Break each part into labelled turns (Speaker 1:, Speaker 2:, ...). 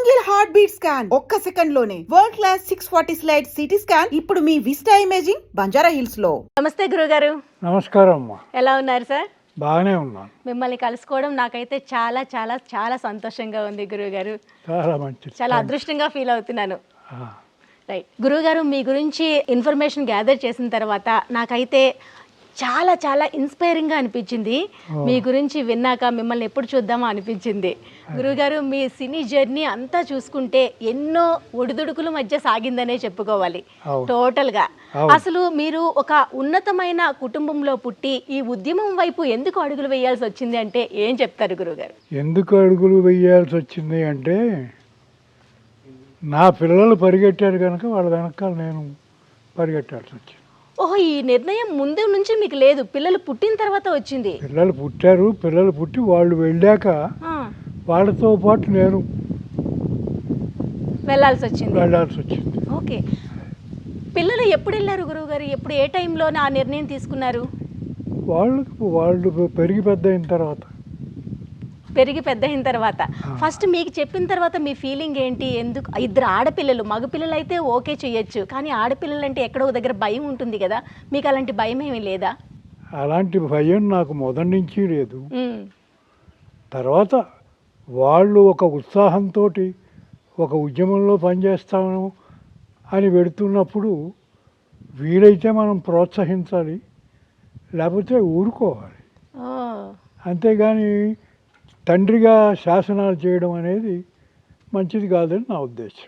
Speaker 1: Single heart beat scan ఒక్క second లోనే world class 640 slide CT scan ఇప్పుడు మీ vista imaging Banjara hills లో.
Speaker 2: నమస్తే గురుగారు.
Speaker 3: నమస్కారం అమ్మా.
Speaker 2: ఎలా ఉన్నారు సార్?
Speaker 3: బాగానే ఉన్నాను.
Speaker 2: మిమ్మల్ని కలుసుకోవడం నాకైతే చాలా చాలా చాలా సంతోషంగా ఉంది గురుగారు.
Speaker 3: చాలా మంచిది.
Speaker 2: చాలా అదృష్టంగా ఫీల్ అవుతున్నాను. రైట్ గురుగారు, మీ గురించి ఇన్ఫర్మేషన్ గ్యాదర్ చేసిన తర్వాత నాకైతే చాలా చాలా ఇన్స్పైరింగ్గా అనిపించింది. మీ గురించి విన్నాక మిమ్మల్ని ఎప్పుడు చూద్దామో అనిపించింది. గురుగారు, మీ సినీ జర్నీ అంతా చూసుకుంటే ఎన్నో ఒడిదుడుకుల మధ్య సాగిందనే చెప్పుకోవాలి టోటల్గా. అసలు మీరు ఒక ఉన్నతమైన కుటుంబంలో పుట్టి ఈ ఉద్యమం వైపు ఎందుకు అడుగులు వేయాల్సి వచ్చింది అంటే ఏం చెప్తారు గురుగారు?
Speaker 3: ఎందుకు అడుగులు వేయాల్సి వచ్చింది అంటే, నా పిల్లలు పరిగెట్టారు కనుక వాళ్ళ వెనకాల నేను పరిగెట్టాల్సి వచ్చింది.
Speaker 2: ఓహో, ఈ నిర్ణయం ముందు నుంచి మీకు లేదు, పిల్లలు పుట్టిన తర్వాత వచ్చింది?
Speaker 3: పిల్లలు పుట్టారు, పిల్లలు పుట్టి వాళ్ళు వెళ్ళాక వాళ్ళతో పాటు నేను
Speaker 2: వెళ్ళాల్సి వచ్చింది. ఓకే, పిల్లలు ఎప్పుడు వెళ్ళారు గురువుగారు? ఎప్పుడు, ఏ టైంలో ఆ నిర్ణయం తీసుకున్నారు?
Speaker 3: వాళ్ళు పెరిగి పెద్ద అయిన తర్వాత
Speaker 2: ఫస్ట్ మీకు చెప్పిన తర్వాత మీ ఫీలింగ్ ఏంటి? ఎందుకు ఇద్దరు ఆడపిల్లలు, మగపిల్లలు అయితే ఓకే చేయొచ్చు, కానీ ఆడపిల్లలు అంటే ఎక్కడో దగ్గర భయం ఉంటుంది కదా, మీకు అలాంటి భయం ఏమీ లేదా?
Speaker 3: అలాంటి భయం నాకు మొదటి నుంచి లేదు. తర్వాత వాళ్ళు ఒక ఉత్సాహంతో ఒక ఉద్యమంలో పనిచేస్తాము అని పెడుతున్నప్పుడు వీలైతే మనం ప్రోత్సహించాలి, లేకపోతే ఊరుకోవాలి. అంతేగాని తండ్రిగా శాసనాలు చేయడం అనేది మంచిది కాదని నా ఉద్దేశం.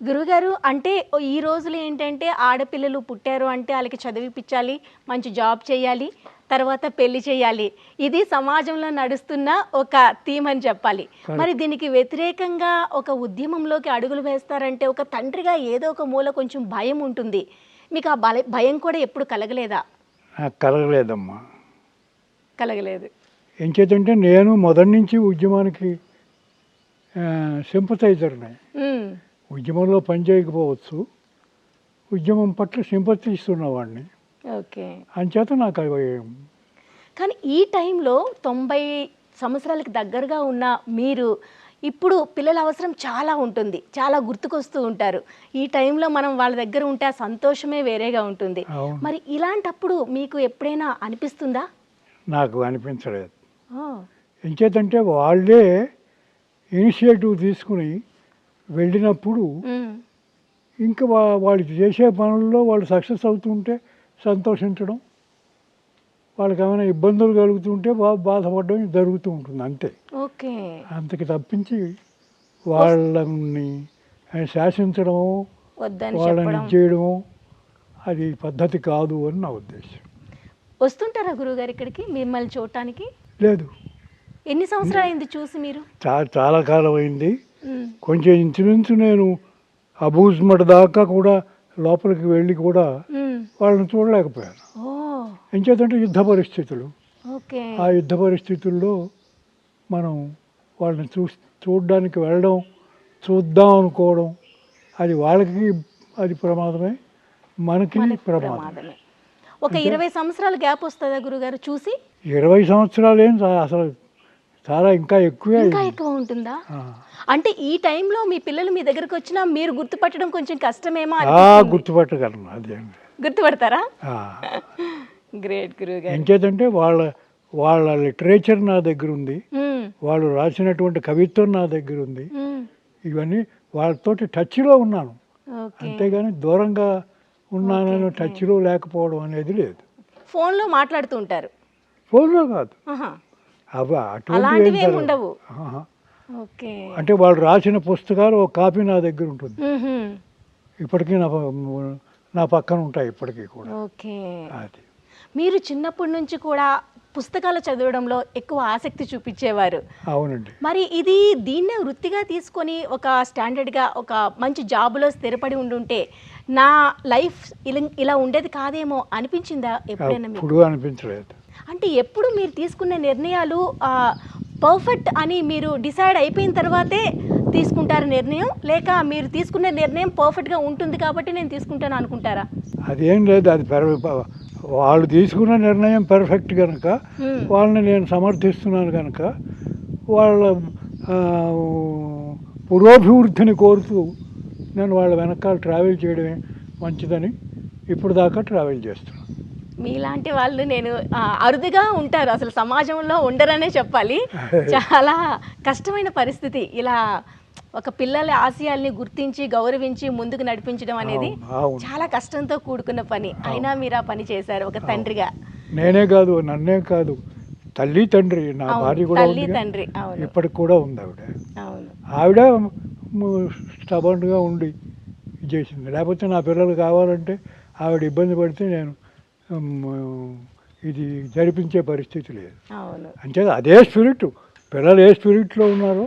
Speaker 2: గురుగారు, అంటే ఈ రోజులు ఏంటంటే ఆడపిల్లలు పుట్టారు అంటే వాళ్ళకి చదివిపించాలి, మంచి జాబ్ చేయాలి, తర్వాత పెళ్లి చేయాలి. ఇది సమాజంలో నడుస్తున్న ఒక థీమ్ అని చెప్పాలి. మరి దీనికి వ్యతిరేకంగా ఒక ఉద్యమంలోకి అడుగులు వేస్తారంటే ఒక తండ్రిగా ఏదో ఒక మూల కొంచెం భయం ఉంటుంది. మీకు ఆ భయం కూడా ఎప్పుడు కలగలేదా?
Speaker 3: కలగలేదమ్మా.
Speaker 2: కలగలేదు.
Speaker 3: ఏం చేద్దంటే నేను మొదటి నుంచి ఉద్యమానికి సింపథైజర్ని. ఉద్యమంలో పనిచేయకపోవచ్చు, ఉద్యమం పట్ల సింపతి ఇస్తున్నవాడిని.
Speaker 2: ఓకే,
Speaker 3: అంచేత నాకు
Speaker 2: కానీ ఈ టైంలో 90 సంవత్సరాలకు దగ్గరగా ఉన్న మీరు ఇప్పుడు పిల్లల అవసరం చాలా ఉంటుంది, చాలా గుర్తుకొస్తూ ఉంటారు. ఈ టైంలో మనం వాళ్ళ దగ్గర ఉంటే ఆ సంతోషమే వేరేగా ఉంటుంది. మరి ఇలాంటప్పుడు మీకు ఎప్పుడైనా అనిపిస్తుందా?
Speaker 3: నాకు అనిపించలేదు. ఎంచేతంటే వాళ్ళే ఇనిషియేటివ్ తీసుకుని వెళ్ళినప్పుడు ఇంకా వాళ్ళు చేసే పనుల్లో వాళ్ళు సక్సెస్ అవుతుంటే సంతోషించడం, వాళ్ళకి ఏమైనా ఇబ్బందులు కలుగుతుంటే బాధపడడం జరుగుతూ ఉంటుంది, అంతే.
Speaker 2: ఓకే,
Speaker 3: అంతకి తప్పించి వాళ్ళని శాసించడము, వాళ్ళని చేయడము అది పద్ధతి కాదు అని నా ఉద్దేశం.
Speaker 2: వస్తుంటారా గురువుగారు ఇక్కడికి మిమ్మల్ని చూడటానికి?
Speaker 3: లేదు.
Speaker 2: ఎన్ని సంవత్సరాలు అయింది చూసి మీరు?
Speaker 3: చాలా కాలం అయింది. కొంచెం ఇంచుమించు నేను అబూజ్మట్ దాకా కూడా లోపలికి వెళ్ళి కూడా వాళ్ళని చూడలేకపోయాను. ఎంచేతంటే యుద్ధ పరిస్థితులు. ఆ యుద్ధ పరిస్థితుల్లో మనం వాళ్ళని చూడడానికి వెళ్ళడం, చూద్దాం అనుకోవడం, అది వాళ్ళకి అది ప్రమాదమే, మనకి ప్రమాదమే.
Speaker 2: ఒక 20 సంవత్సరాల గ్యాప్ వస్తుందా గురుగారు చూసి?
Speaker 3: 20 సంవత్సరాలు ఏం అసలు చాలా ఇంకా
Speaker 2: ఎక్కువ ఉంటుందా? అంటే ఈ టైంలో మీ పిల్లలు మీ దగ్గరకు వచ్చినా మీరు గుర్తుపట్టడం కొంచెం కష్టమేమో?
Speaker 3: గుర్తుపట్టగలను. అదే
Speaker 2: గుర్తుపడతారా? గ్రేట్ గురుగారు.
Speaker 3: ఇంకేదంటే వాళ్ళ లిటరేచర్ నా దగ్గర ఉంది, వాళ్ళు రాసినటువంటి కవిత్వం నా దగ్గర ఉంది. ఇవన్నీ వాళ్ళతోటి టచ్లో ఉన్నాను, అంతేగాని దూరంగా ఉన్నానని టచ్లో లేకపోవడం అనేది లేదు.
Speaker 2: ఫోన్లో మాట్లాడుతూ ఉంటారు?
Speaker 3: ఫోన్లో కాదు, అవి అటువంటి
Speaker 2: ఉండవు.
Speaker 3: అంటే వాళ్ళు రాసిన పుస్తకాలు ఒక కాపీ నా దగ్గర ఉంటుంది, ఇప్పటికీ నా పక్కన ఉంటాయి ఇప్పటికీ కూడా.
Speaker 2: ఓకే, అది మీరు చిన్నప్పటి నుంచి కూడా పుస్తకాలు చదవడంలో ఎక్కువ ఆసక్తి చూపించేవారు.
Speaker 3: అవునండి.
Speaker 2: మరి దీన్నే వృత్తిగా తీసుకొని ఒక స్టాండర్డ్గా ఒక మంచి జాబ్లో స్థిరపడి ఉండుంటే నా లైఫ్ ఇలా ఉండేది కాదేమో అనిపించిందా ఎప్పుడైనా?
Speaker 3: ఎప్పుడు అనిపించలేదు.
Speaker 2: అంటే ఎప్పుడు మీరు తీసుకునే నిర్ణయాలు పర్ఫెక్ట్ అని మీరు డిసైడ్ అయిపోయిన తర్వాతే తీసుకుంటారు నిర్ణయం, లేక మీరు తీసుకునే నిర్ణయం పర్ఫెక్ట్గా ఉంటుంది కాబట్టి నేను తీసుకుంటాను అనుకుంటారా?
Speaker 3: అదేం లేదు, అది వాళ్ళు తీసుకున్న నిర్ణయం పర్ఫెక్ట్ కనుక వాళ్ళని నేను సమర్థిస్తున్నాను కనుక వాళ్ళ పురోభివృద్ధిని కోరుతూ నేను వాళ్ళ వెనకాల ట్రావెల్ చేయడమే మంచిదని ఇప్పుడు దాకా ట్రావెల్ చేస్తున్నాను.
Speaker 2: మీలాంటి వాళ్ళు నేను అరుదుగా ఉంటారు, అసలు సమాజంలో ఉండరనే చెప్పాలి. చాలా కష్టమైన పరిస్థితి. ఇలా ఒక పిల్లల ఆశయాల్ని గుర్తించి గౌరవించి ముందుకు నడిపించడం అనేది చాలా కష్టంతో కూడుకున్న పని. అయినా మీరు ఆ పని చేశారు ఒక తండ్రిగా.
Speaker 3: నేనే కాదు, నన్నే కాదు, తల్లి తండ్రి, నా భార్య కూడా
Speaker 2: తల్లి తండ్రి. అవును,
Speaker 3: ఇప్పటికి కూడా ఉంది ఆవిడ.
Speaker 2: అవును,
Speaker 3: ఆవిడ స్టబన్గా ఉండి చేసింది. లేకపోతే నా పిల్లలు కావాలంటే ఆవిడ ఇబ్బంది పడితే నేను ఇది జరిపించే పరిస్థితి లేదు.
Speaker 2: అవును,
Speaker 3: అంటే అదే స్పిరిట్, పిల్లలు ఏ స్పిరిట్లో ఉన్నారో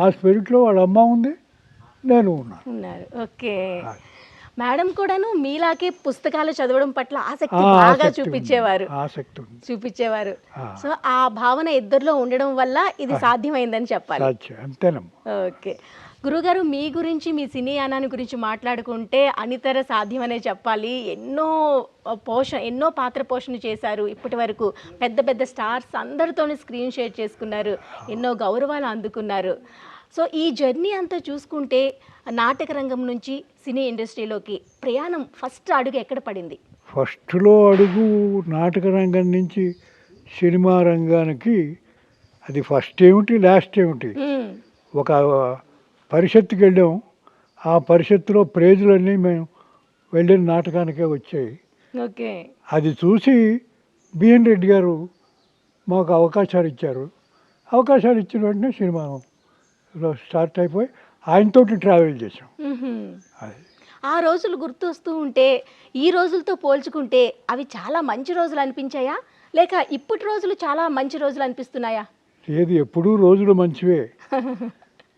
Speaker 3: ఆ స్పిరిట్లో వాళ్ళ అమ్మ ఉంది, నేను
Speaker 2: ఉన్నారు. ఓకే. మేడం కూడాను మీలాగే పుస్తకాలు చదవడం పట్ల ఆసక్తి బాగా చూపించేవారు. చూపించేవారు. సో ఆ భావన ఇద్దరిలో ఉండడం వల్ల ఇది సాధ్యమైందని చెప్పాలి.
Speaker 3: అంతేనమ్మా.
Speaker 2: ఓకే గురుగారు, మీ గురించి, మీ సినీ యానాన్ని గురించి మాట్లాడుకుంటే అనితర సాధ్యమనే చెప్పాలి. ఎన్నో పాత్ర పోషణ చేశారు. ఇప్పటి వరకు పెద్ద పెద్ద స్టార్స్ అందరితోనే స్క్రీన్ షేర్ చేసుకున్నారు, ఎన్నో గౌరవాలు అందుకున్నారు. సో ఈ జర్నీ అంతా చూసుకుంటే నాటక రంగం నుంచి సినీ ఇండస్ట్రీలోకి ప్రయాణం ఫస్ట్ అడుగు ఎక్కడ పడింది?
Speaker 3: ఫస్ట్లో అడుగు నాటక రంగం నుంచి సినిమా రంగానికి, అది ఫస్ట్ ఏమిటి లాస్ట్ ఏమిటి, ఒక పరిషత్తుకి వెళ్ళాం. ఆ పరిషత్తులో ప్రైజులన్నీ మేము వెళ్ళిన నాటకానికే వచ్చాయి.
Speaker 2: ఓకే.
Speaker 3: అది చూసి బిఎన్ రెడ్డి గారు మాకు అవకాశాలు ఇచ్చారు. అవకాశాలు ఇచ్చిన వెంటనే సినిమాలో స్టార్ట్ అయిపోయి ఆయనతోటి ట్రావెల్ చేసాం.
Speaker 2: ఆ రోజులు గుర్తొస్తూ ఉంటే ఈ రోజులతో పోల్చుకుంటే అవి చాలా మంచి రోజులు అనిపించాయా, లేక ఇప్పటి రోజులు చాలా మంచి రోజులు అనిపిస్తున్నాయా?
Speaker 3: ఏది, ఎప్పుడూ రోజులు మంచివే,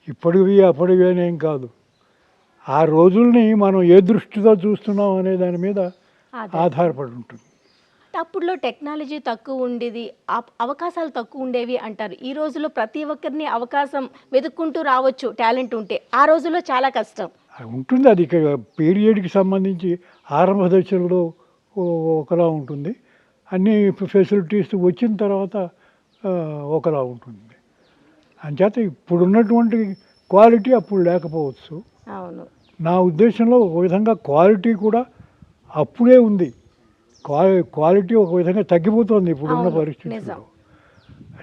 Speaker 3: ఇప్పటివి అప్పటివి అనేం కాదు. ఆ రోజుల్ని మనం ఏ దృష్టితో చూస్తున్నాం అనే దాని మీద ఆధారపడి ఉంటుంది.
Speaker 2: అప్పుడులో టెక్నాలజీ తక్కువ ఉండేది, అవకాశాలు తక్కువ ఉండేవి అంటారు. ఈ రోజుల్లో ప్రతి ఒక్కరిని అవకాశం వెతుక్కుంటూ రావచ్చు టాలెంట్ ఉంటే. ఆ రోజుల్లో చాలా కష్టం
Speaker 3: ఉంటుంది. అది పీరియడ్కి సంబంధించి ఆరంభ దశలో ఒకలా ఉంటుంది, అన్ని ఫెసిలిటీస్ వచ్చిన తర్వాత ఒకలా ఉంటుంది. అంచేత ఇప్పుడున్నటువంటి క్వాలిటీ అప్పుడు లేకపోవచ్చు.
Speaker 2: అవును,
Speaker 3: నా ఉద్దేశంలో ఒక విధంగా క్వాలిటీ కూడా అప్పుడే ఉంది, క్వాలిటీ ఒక విధంగా తగ్గిపోతుంది ఇప్పుడున్న పరిస్థితుల్లో.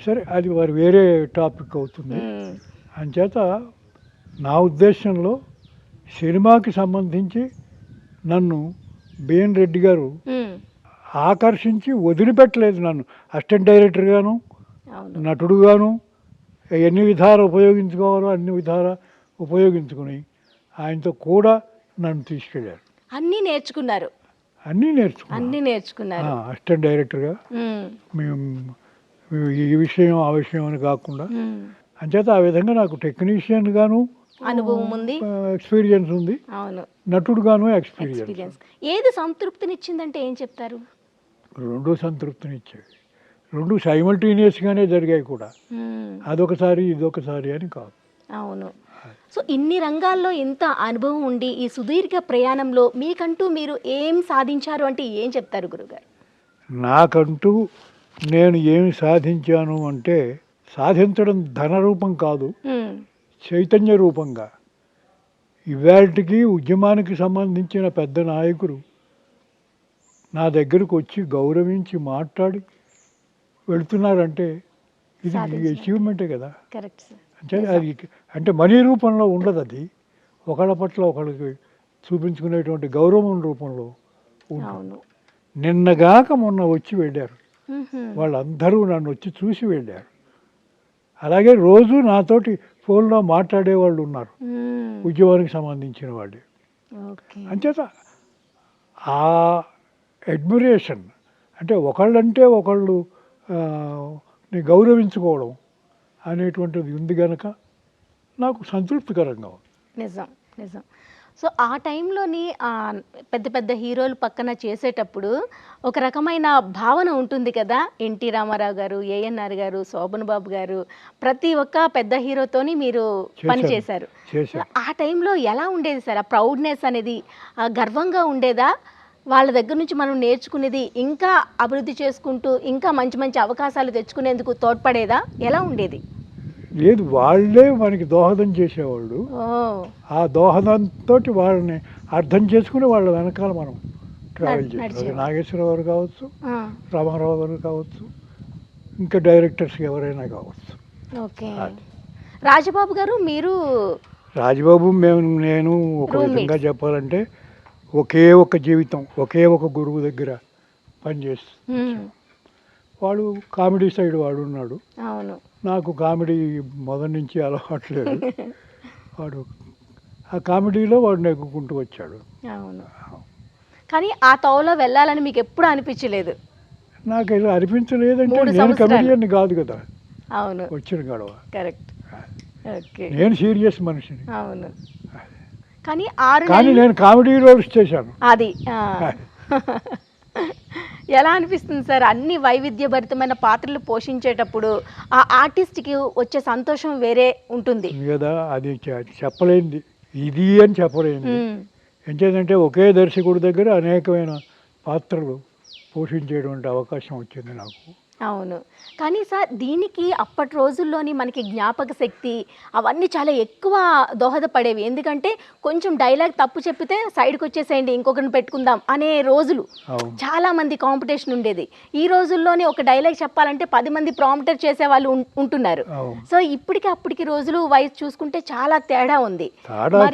Speaker 3: సరే, అది వారి వేరే టాపిక్ అవుతుంది. అంచేత నా ఉద్దేశంలో సినిమాకి సంబంధించి నన్ను బిఎన్ రెడ్డి గారు ఆకర్షించి వదిలిపెట్టలేదు. నన్ను అసిస్టెంట్ డైరెక్టర్గాను, నటుడుగాను ఎన్ని విధాలు ఉపయోగించుకోవాలో అన్ని విధాలు ఉపయోగించుకుని ఆయనతో కూడా నన్ను తీసుకెళ్ళారు.
Speaker 2: అన్నీ నేర్చుకున్నారు.
Speaker 3: అసిస్టెంట్ డైరెక్టర్గా మేము ఈ విషయం ఆ విషయం అని కాకుండా, అంచేత ఆ విధంగా నాకు టెక్నీషియన్ గాను
Speaker 2: అనుభవం ఉంది,
Speaker 3: ఎక్స్పీరియన్స్ ఉంది. నటుడుగాను ఎక్స్పీరియన్స్.
Speaker 2: ఏది సంతృప్తినిచ్చిందంటే ఏం చెప్తారు?
Speaker 3: రెండు సంతృప్తినిచ్చేవి, రెండు సైమల్టేనియస్గానే జరిగాయి కూడా. అదొకసారి ఇదొకసారి అని కాదు.
Speaker 2: అవును. సో ఇన్ని రంగాల్లో ఇంత అనుభవం ఉండి ఈ సుదీర్ఘ ప్రయాణంలో మీకంటూ మీరు ఏం సాధించారు అంటే ఏం చెప్తారు గురుగారు?
Speaker 3: నాకంటూ నేను ఏమి సాధించాను అంటే, సాధించడం ధన రూపం కాదు, చైతన్య రూపంగా. ఇవాళకి ఉద్యమానికి సంబంధించిన పెద్ద నాయకులు నా దగ్గరకు వచ్చి గౌరవించి మాట్లాడి వెళుతున్నారంటే ఇది అచీవ్మెంటే కదా. అంటే అది అంటే మనీ రూపంలో ఉండదు, అది ఒకళ్ళ పట్ల ఒకళ్ళకి చూపించుకునేటువంటి గౌరవం రూపంలో ఉంటుంది. నిన్నగాక మొన్న వచ్చి వెళ్ళారు వాళ్ళందరూ, నన్ను వచ్చి చూసి వెళ్ళారు. అలాగే రోజు నాతోటి ఫోన్లో మాట్లాడే వాళ్ళు ఉన్నారు, ఉద్యోగానికి సంబంధించిన వాళ్ళు. అంచేత ఆ అడ్మిరేషన్ అంటే ఒకళ్ళంటే ఒకళ్ళు గౌరవించుకోవడం అనేటువంటిది ఉంది కనుక నాకు సంతృప్తికరంగా ఉంది.
Speaker 2: నిజం నిజం. సో ఆ టైంలోని పెద్ద పెద్ద హీరోలు పక్కన చేసేటప్పుడు ఒక రకమైన భావన ఉంటుంది కదా. ఎన్టీ రామారావు గారు, ఏఎన్ఆర్ గారు, శోభన్ బాబు గారు, ప్రతి ఒక్క పెద్ద హీరోతోని మీరు పనిచేశారు. ఆ టైంలో ఎలా ఉండేది సార్? ఆ ప్రౌడ్నెస్ అనేది గర్వంగా ఉండేదా? వాళ్ళ దగ్గర నుంచి మనం నేర్చుకునేది ఇంకా అభివృద్ధి చేసుకుంటూ ఇంకా మంచి మంచి అవకాశాలు తెచ్చుకునేందుకు తోడ్పడేదా? ఎలా ఉండేది?
Speaker 3: లేదు, వాళ్ళే మనకి దోహదం చేసేవాళ్ళు.
Speaker 2: ఓ
Speaker 3: ఆ దోహదంతో వాళ్ళని అర్థం చేసుకుని వాళ్ళ వెనకాల మనం ట్రావెల్ చేస్తాం. అది
Speaker 2: నడిచేవాళ్ళు.
Speaker 3: నాగేశ్వరరావు గారు కావచ్చు,
Speaker 2: ఆ,
Speaker 3: రామారావు గారు కావచ్చు, ఇంకా డైరెక్టర్స్ ఎవరైనా కావచ్చు.
Speaker 2: ఓకే. రాజబాబు గారు మీరు
Speaker 3: రాజబాబు నేను ఒక
Speaker 2: Roommates.
Speaker 3: విధంగా చెప్పాలంటే ఒకే ఒక జీవితం, ఒకే ఒక గురువు దగ్గర పనిచేస్తుంది.
Speaker 2: మ్మ్.
Speaker 3: వాడు కామెడీ సైడ్ వాడు ఉన్నాడు,
Speaker 2: అవును.
Speaker 3: నాకు కామెడీ మొదటి నుంచి అలవాట్లేదు. వాడు ఆ కామెడీలో వాడు నెగ్గుకుంటూ వచ్చాడు.
Speaker 2: అవును. కానీ ఆ తోవలో వెళ్ళాలని మీకు ఎప్పుడు అనిపించలేదు?
Speaker 3: నాకు ఇలా అనిపించలేదంటే
Speaker 2: 3
Speaker 3: నేను
Speaker 2: సంవత్సరాలు.
Speaker 3: కమెడియన్ కాదు కదా
Speaker 2: అవును,
Speaker 3: వచ్చిన గడవ.
Speaker 2: కరెక్ట్. ఓకే,
Speaker 3: నేను సీరియస్ మనిషిని,
Speaker 2: అవును. కానీ 6
Speaker 3: కానీ
Speaker 2: నెలలు
Speaker 3: నేను కామెడీ రోల్స్ చేశాను.
Speaker 2: అది ఎలా అనిపిస్తుంది సార్? అన్ని వైవిధ్యభరితమైన పాత్రలు పోషించేటప్పుడు ఆ ఆర్టిస్ట్కి వచ్చే సంతోషం వేరే ఉంటుంది.
Speaker 3: కదా, అది చెప్పలేంది, ఇది అని చెప్పలేంది.
Speaker 2: మ్మ్.
Speaker 3: ఎంచేదంటే ఒకే దర్శకుడి దగ్గర అనేకమైన పాత్రలు పోషించేటువంటి అవకాశం వచ్చింది నాకు.
Speaker 2: అవును. కానీ సార్ దీనికి అప్పటి రోజుల్లోని మనకి జ్ఞాపక శక్తి అవన్నీ చాలా ఎక్కువ దోహదపడేవి. ఎందుకంటే కొంచెం డైలాగ్ తప్పు చెప్పితే సైడ్కి వచ్చేసేయండి, ఇంకొకరిని పెట్టుకుందాం అనే రోజులు.
Speaker 3: అవును.
Speaker 2: చాలా మంది కాంపిటీషన్ ఉండేది. ఈ రోజుల్లోనే ఒక డైలాగ్ చెప్పాలంటే 10 మంది ప్రాంప్టర్ చేసే వాళ్ళు ఉంటున్నారు.
Speaker 3: అవును.
Speaker 2: సో ఇప్పటికి అప్పటికి రోజులు వయసు చూసుకుంటే చాలా తేడా ఉంది.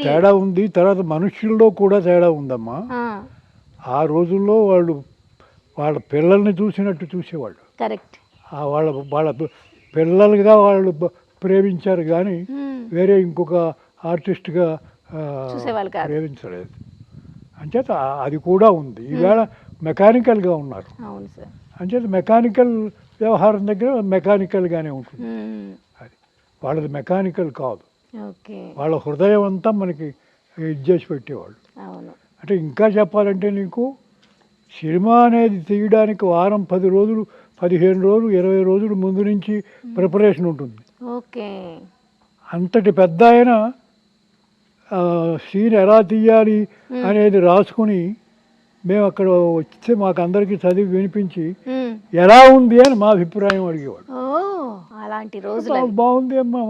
Speaker 3: తేడా ఉంది. తర్వాత మనుషుల్లో కూడా తేడా ఉందమ్మా.
Speaker 2: ఆ,
Speaker 3: ఆ రోజుల్లో వాళ్ళు వాళ్ళ పిల్లల్ని చూసినట్టు చూసేవాళ్ళు.
Speaker 2: కరెక్ట్.
Speaker 3: వాళ్ళ వాళ్ళ పిల్లలుగా వాళ్ళు ప్రేమించారు కానీ
Speaker 2: మ్మ్.
Speaker 3: వేరే ఇంకొక ఆర్టిస్ట్గా
Speaker 2: చూసేవాళ్ళు కాదు.
Speaker 3: ప్రేమించలేదు. అంచేత అది కూడా ఉంది. ఈవేళ మెకానికల్గా ఉన్నారు.
Speaker 2: అవును సార్.
Speaker 3: అంచేత మెకానికల్ వ్యవహారం దగ్గర మెకానికల్గానే ఉంటుంది.
Speaker 2: మ్మ్.
Speaker 3: అది వాళ్ళది మెకానికల్ కాదు.
Speaker 2: ఓకే.
Speaker 3: వాళ్ళ హృదయం అంతా మనకి ఇది చేసి పెట్టేవాళ్ళు.
Speaker 2: అవును.
Speaker 3: అంటే ఇంకా చెప్పాలంటే నీకు సినిమా అనేది తీయడానికి వారం 10 రోజులు 15 రోజులు 20 రోజులు ముందు నుంచి ప్రిపరేషన్ ఉంటుంది.
Speaker 2: ఓకే.
Speaker 3: అంతటి పెద్ద ఆయన సీన్ ఎలా తీయాలి అనేది రాసుకుని మేము అక్కడ వస్తే మాకు అందరికీ చదివి వినిపించి
Speaker 2: మ్మ్.
Speaker 3: ఎలా ఉంది అని మా అభిప్రాయం అడిగేవాడు.
Speaker 2: ఓ అలాంటి రోజులు.
Speaker 3: బాగుంది అమ్మా,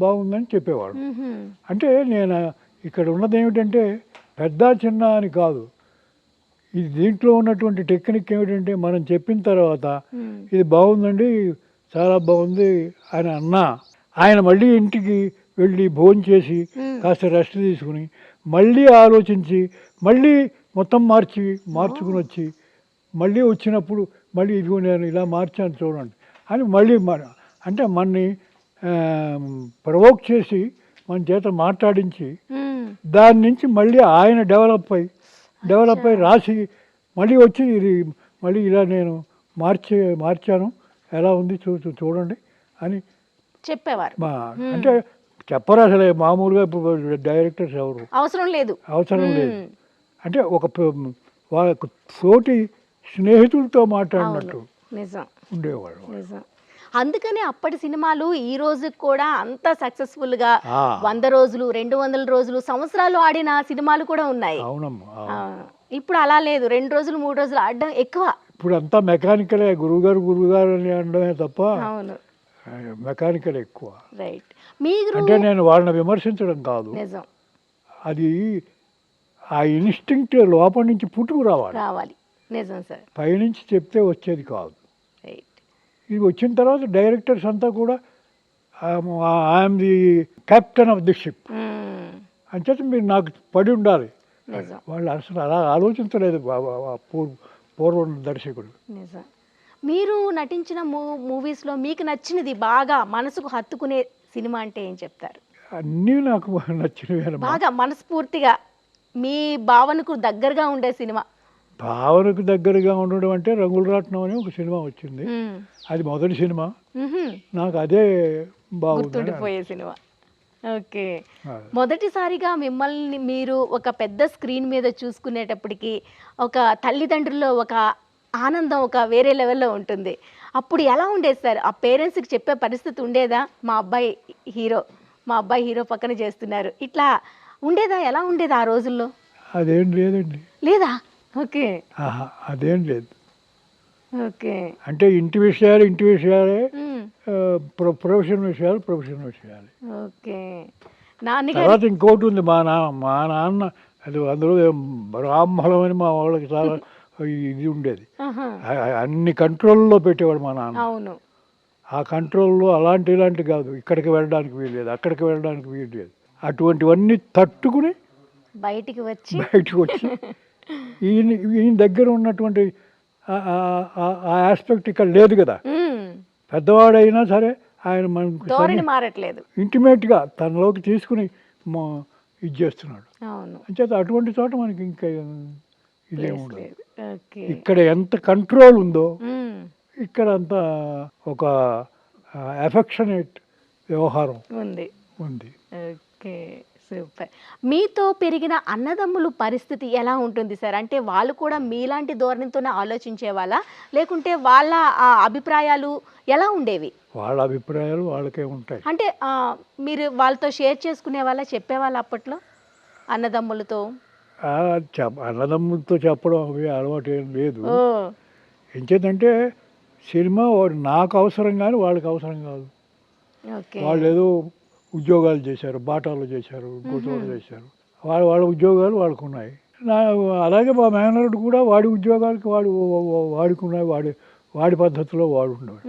Speaker 3: బాగుందని చెప్పేవాడు.
Speaker 2: మ్మ్హ్మ్.
Speaker 3: అంటే నేను ఇక్కడ ఉన్నది ఏమిటంటే పెద్ద చిన్న అని కాదు, ఇది దీంట్లో ఉన్నటువంటి టెక్నిక్ ఏమిటంటే మనం చెప్పిన తర్వాత
Speaker 2: మ్మ్.
Speaker 3: ఇది బాగుందండి, చాలా బాగుంది అని అన్నా ఆయన మళ్ళీ ఇంటికి వెళ్ళి భోజనం చేసి కాస్త రెస్ట్ తీసుకుని మళ్ళీ ఆలోచించి మళ్ళీ మొత్తం మార్చుకుని వచ్చి మళ్ళీ వచ్చినప్పుడు మళ్ళీ ఇదిగో నేను ఇలా మార్చాను చూడండి అని మళ్ళీ అంటే మనని ప్రవోక్ చేసి మన చేత మాట్లాడించి
Speaker 2: మ్మ్.
Speaker 3: దాని నుంచి మళ్ళీ ఆయన డెవలప్ అయి రాసి మళ్ళీ వచ్చి ఇది మళ్ళీ ఇలా నేను మార్చాను ఎలా ఉంది చూడండి అని
Speaker 2: చెప్పేవారు.
Speaker 3: అంటే చెప్పరు అసలే. మామూలుగా ఇప్పుడు డైరెక్టర్స్ ఎవరు
Speaker 2: అవసరం లేదు.
Speaker 3: లేదు. అంటే ఒక వాళ్ళ తోటి స్నేహితులతో మాట్లాడినట్టు
Speaker 2: నిజం.
Speaker 3: ఉండేవాళ్ళు.
Speaker 2: నిజం. అందుకనే అప్పటి సినిమాలు ఈ రోజు కూడా అంత సక్సెస్ఫుల్ గా
Speaker 3: ఆ.
Speaker 2: 100 రోజులు 200 రోజులు సంవత్సరాలు ఆడిన సినిమాలు కూడా ఉన్నాయి.
Speaker 3: అవునమ్మా.
Speaker 2: ఆ, ఇప్పుడు అలా లేదు. 2 రోజులు 3 రోజులు ఆడడం ఎక్కువ.
Speaker 3: ఇప్పుడు అంతా మెకానికలే, గురువుగారు అని అనడమే తప్ప
Speaker 2: అవును,
Speaker 3: మెకానికల్ ఎక్కువ.
Speaker 2: రైట్. మీరు
Speaker 3: అంటే నేను వాళ్ళని విమర్శించడం కాదు,
Speaker 2: నిజం
Speaker 3: అది ఆ ఇన్స్టింక్ట్ లోపల నుంచి పుట్టుకు రావాలి.
Speaker 2: నిజం సార్.
Speaker 3: పైనుంచి చెప్తే వచ్చేది కాదు.
Speaker 2: రైట్.
Speaker 3: ఇది వచ్చిన తర్వాత డైరెక్టర్స్ అంతా కూడా I'm the captain of the ship అంచేత మీరు నాకు పడి ఉండాలి.
Speaker 2: నిజం.
Speaker 3: వాళ్ళు అసలు అలా ఆలోచించలేదు పూర్వ దర్శకుడు.
Speaker 2: నిజం. మీరు నటించిన మూవీస్లో మీకు నచ్చినది బాగా మనసుకు హత్తుకునే సినిమా అంటే ఏం చెప్తారు?
Speaker 3: అన్నీ నాకు నచ్చినవి.
Speaker 2: బాగా మనస్ఫూర్తిగా మీ భావనకు దగ్గరగా ఉండే సినిమా?
Speaker 3: భావనకు దగ్గరగా ఉండడం అంటే రంగుల రాట్నం అని ఒక సినిమా వచ్చింది. అది మొదటి సినిమా, నాకు అదే
Speaker 2: గుర్తుండిపోయే సినిమా. ఓకే. మొదటిసారిగా మిమ్మల్ని మీరు ఒక పెద్ద స్క్రీన్ మీద చూసుకునేటప్పటికి ఒక తల్లిదండ్రుల్లో ఒక ఆనందం ఒక వేరే లెవెల్లో ఉంటుంది. అప్పుడు ఎలా ఉండేది సార్? ఆ పేరెంట్స్కి చెప్పే పరిస్థితి ఉండేదా? మా అబ్బాయి హీరో పక్కన చేస్తున్నారు ఇట్లా ఉండేదా? ఎలా ఉండేది ఆ రోజుల్లో?
Speaker 3: అదేం లేదండి.
Speaker 2: లేదా? ఓకే.
Speaker 3: అదేం లేదు.
Speaker 2: ఓకే.
Speaker 3: అంటే ఇంటి విషయాలే, ప్రొఫెషన్ విషయాలు.
Speaker 2: ఓకే. నాన్నగారు
Speaker 3: తర్వాత ఇంకోటి ఉంది, మా నాన్న అది అందులో బ్రాహ్మణం అని మా వాళ్ళకి చాలా ఇది ఉండేది.
Speaker 2: ఆహా.
Speaker 3: అన్ని కంట్రోల్లో పెట్టేవాడు మా నాన్న.
Speaker 2: అవును.
Speaker 3: ఆ కంట్రోల్లో ఇలాంటి కాదు, ఇక్కడికి వెళ్ళడానికి వీల్లేదు, అక్కడికి వెళ్ళడానికి వీల్లేదు, అటువంటివన్నీ తట్టుకుని
Speaker 2: బయటికి వచ్చి
Speaker 3: బయటకు వచ్చి ఈయన దగ్గర ఉన్నటువంటి ఆ ఆస్పెక్ట్ ఇక్కడ లేదు కదా. పెద్దవాడైనా సరే ఆయన
Speaker 2: ధోరణి
Speaker 3: మనకు
Speaker 2: మారట్లేదు.
Speaker 3: ఇంటిమేట్గా తనలోకి తీసుకుని ఇది చేస్తున్నాడు.
Speaker 2: అవును.
Speaker 3: అంచేత అటువంటి చోట మనకి ఇంకా ఇదే ఉండదు.
Speaker 2: ఓకే.
Speaker 3: ఇక్కడ ఎంత కంట్రోల్ ఉందో ఇక్కడ అంత ఒక ఎఫెక్షనేట్ వ్యవహారం
Speaker 2: ఉంది. Okay, super. మీతో పెరిగిన అన్నదమ్ముల పరిస్థితి ఎలా ఉంటుంది సార్? అంటే వాళ్ళు కూడా మీలాంటి ధోరణితోనే ఆలోచించే వాళ్ళ, లేకుంటే వాళ్ళ అభిప్రాయాలు ఎలా ఉండేవి?
Speaker 3: వాళ్ళ అభిప్రాయాలు వాళ్ళకే ఉంటాయి.
Speaker 2: అంటే మీరు వాళ్ళతో షేర్ చేసుకునే వాళ్ళ, చెప్పేవాళ్ళ అప్పట్లో అన్నదమ్ములతో?
Speaker 3: అన్నదమ్ములతో చెప్పడం అవి అలవాటు ఏం లేదు.
Speaker 2: ఓ.
Speaker 3: ఎంచేతంటే సినిమా నాకు అవసరం కానీ వాళ్ళకి అవసరం కాదు.
Speaker 2: ఓకే.
Speaker 3: వాళ్ళు ఏదో ఉద్యోగాలు చేశారు, బాటాలు చేశారు, ఇంకోటి చేశారు, వాళ్ళ ఉద్యోగాలు వాళ్ళకు ఉన్నాయి. అలాగే మా మేనరుడు కూడా వాడి ఉద్యోగాలకి వాడికి ఉన్నాయి, వాడి పద్ధతిలో వాడు ఉండేవాడు.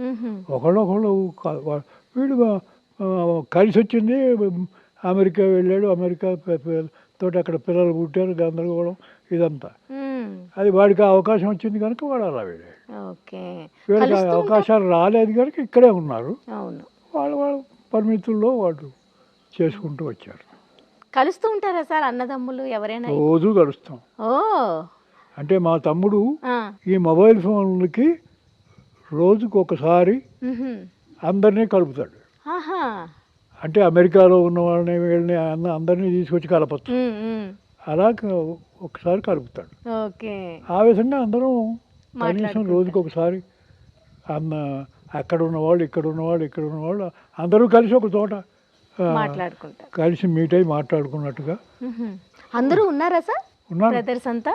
Speaker 3: ఒకళ్ళు వీడు కలిసి వచ్చింది, అమెరికా వెళ్ళాడు, అమెరికా తోటి అక్కడ పిల్లలు పుట్టారు, గందరగోళం ఇదంతా. అది వాడికి అవకాశం వచ్చింది కనుక వాడు అలా వెళ్ళాడు. వీళ్ళకి అవకాశాలు రాలేదు కనుక ఇక్కడే ఉన్నారు. వాళ్ళ పరిమితుల్లో వాళ్ళు చేసుకుంటూ వచ్చారు.
Speaker 2: కలుస్తూ ఉంటారా సార్ అన్నదమ్ములు ఎవరైనా?
Speaker 3: రోజు కలుస్తాం.
Speaker 2: ఓ.
Speaker 3: అంటే మా తమ్ముడు ఈ మొబైల్ ఫోన్లకి రోజుకు ఒకసారి అందరినీ కలుపుతాడు. అంటే అమెరికాలో ఉన్న వాళ్ళని వీళ్ళని అందరినీ తీసుకొచ్చి కలపచ్చు. అలా ఒకసారి కలుపుతాడు. ఆ విధంగా అందరం కనీసం రోజుకి ఒకసారి అక్కడ ఉన్నవాళ్ళు, ఇక్కడ ఉన్నవాళ్ళు అందరూ కలిసి ఒక చోట
Speaker 2: మాట్లాడుకుంటారు,
Speaker 3: కలిసి మీట్ అయి మాట్లాడుకున్నట్టుగా.
Speaker 2: అందరూ ఉన్నారా సార్?
Speaker 3: ఉన్నారు,
Speaker 2: బ్రదర్స్ అంతా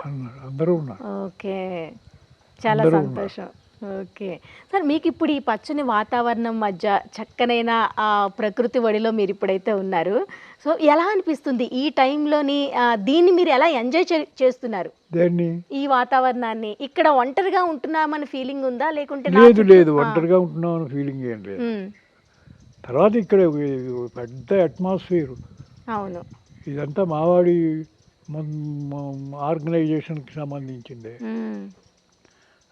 Speaker 3: అందరూ ఉన్నారు.
Speaker 2: ఓకే, చాలా సంతోషం. ఓకే సార్, మీకు ఇప్పుడు ఈ పచ్చని వాతావరణం మధ్య చక్కనైన ప్రకృతి ఒడిలో మీరు ఇప్పుడైతే ఉన్నారు. సో ఎలా అనిపిస్తుంది ఈ టైంలోని? దీన్ని మీరు ఎలా ఎంజాయ్ చేస్తున్నారు?
Speaker 3: దేన్ని? ఈ
Speaker 2: వాతావరణాన్ని. ఇక్కడ ఒంటరిగా ఉంటున్నామని ఫీలింగ్ ఉందా, లేకుంటే?
Speaker 3: లేదు, ఒంటరిగా ఉంటున్నామని ఫీలింగ్ ఏం లేదు. తర్వాత ఇక్కడ పెద్ద అట్మాస్ఫియర్.
Speaker 2: అవును.
Speaker 3: ఇదంతా మావాడి ఆర్గనైజేషన్కి సంబంధించింది.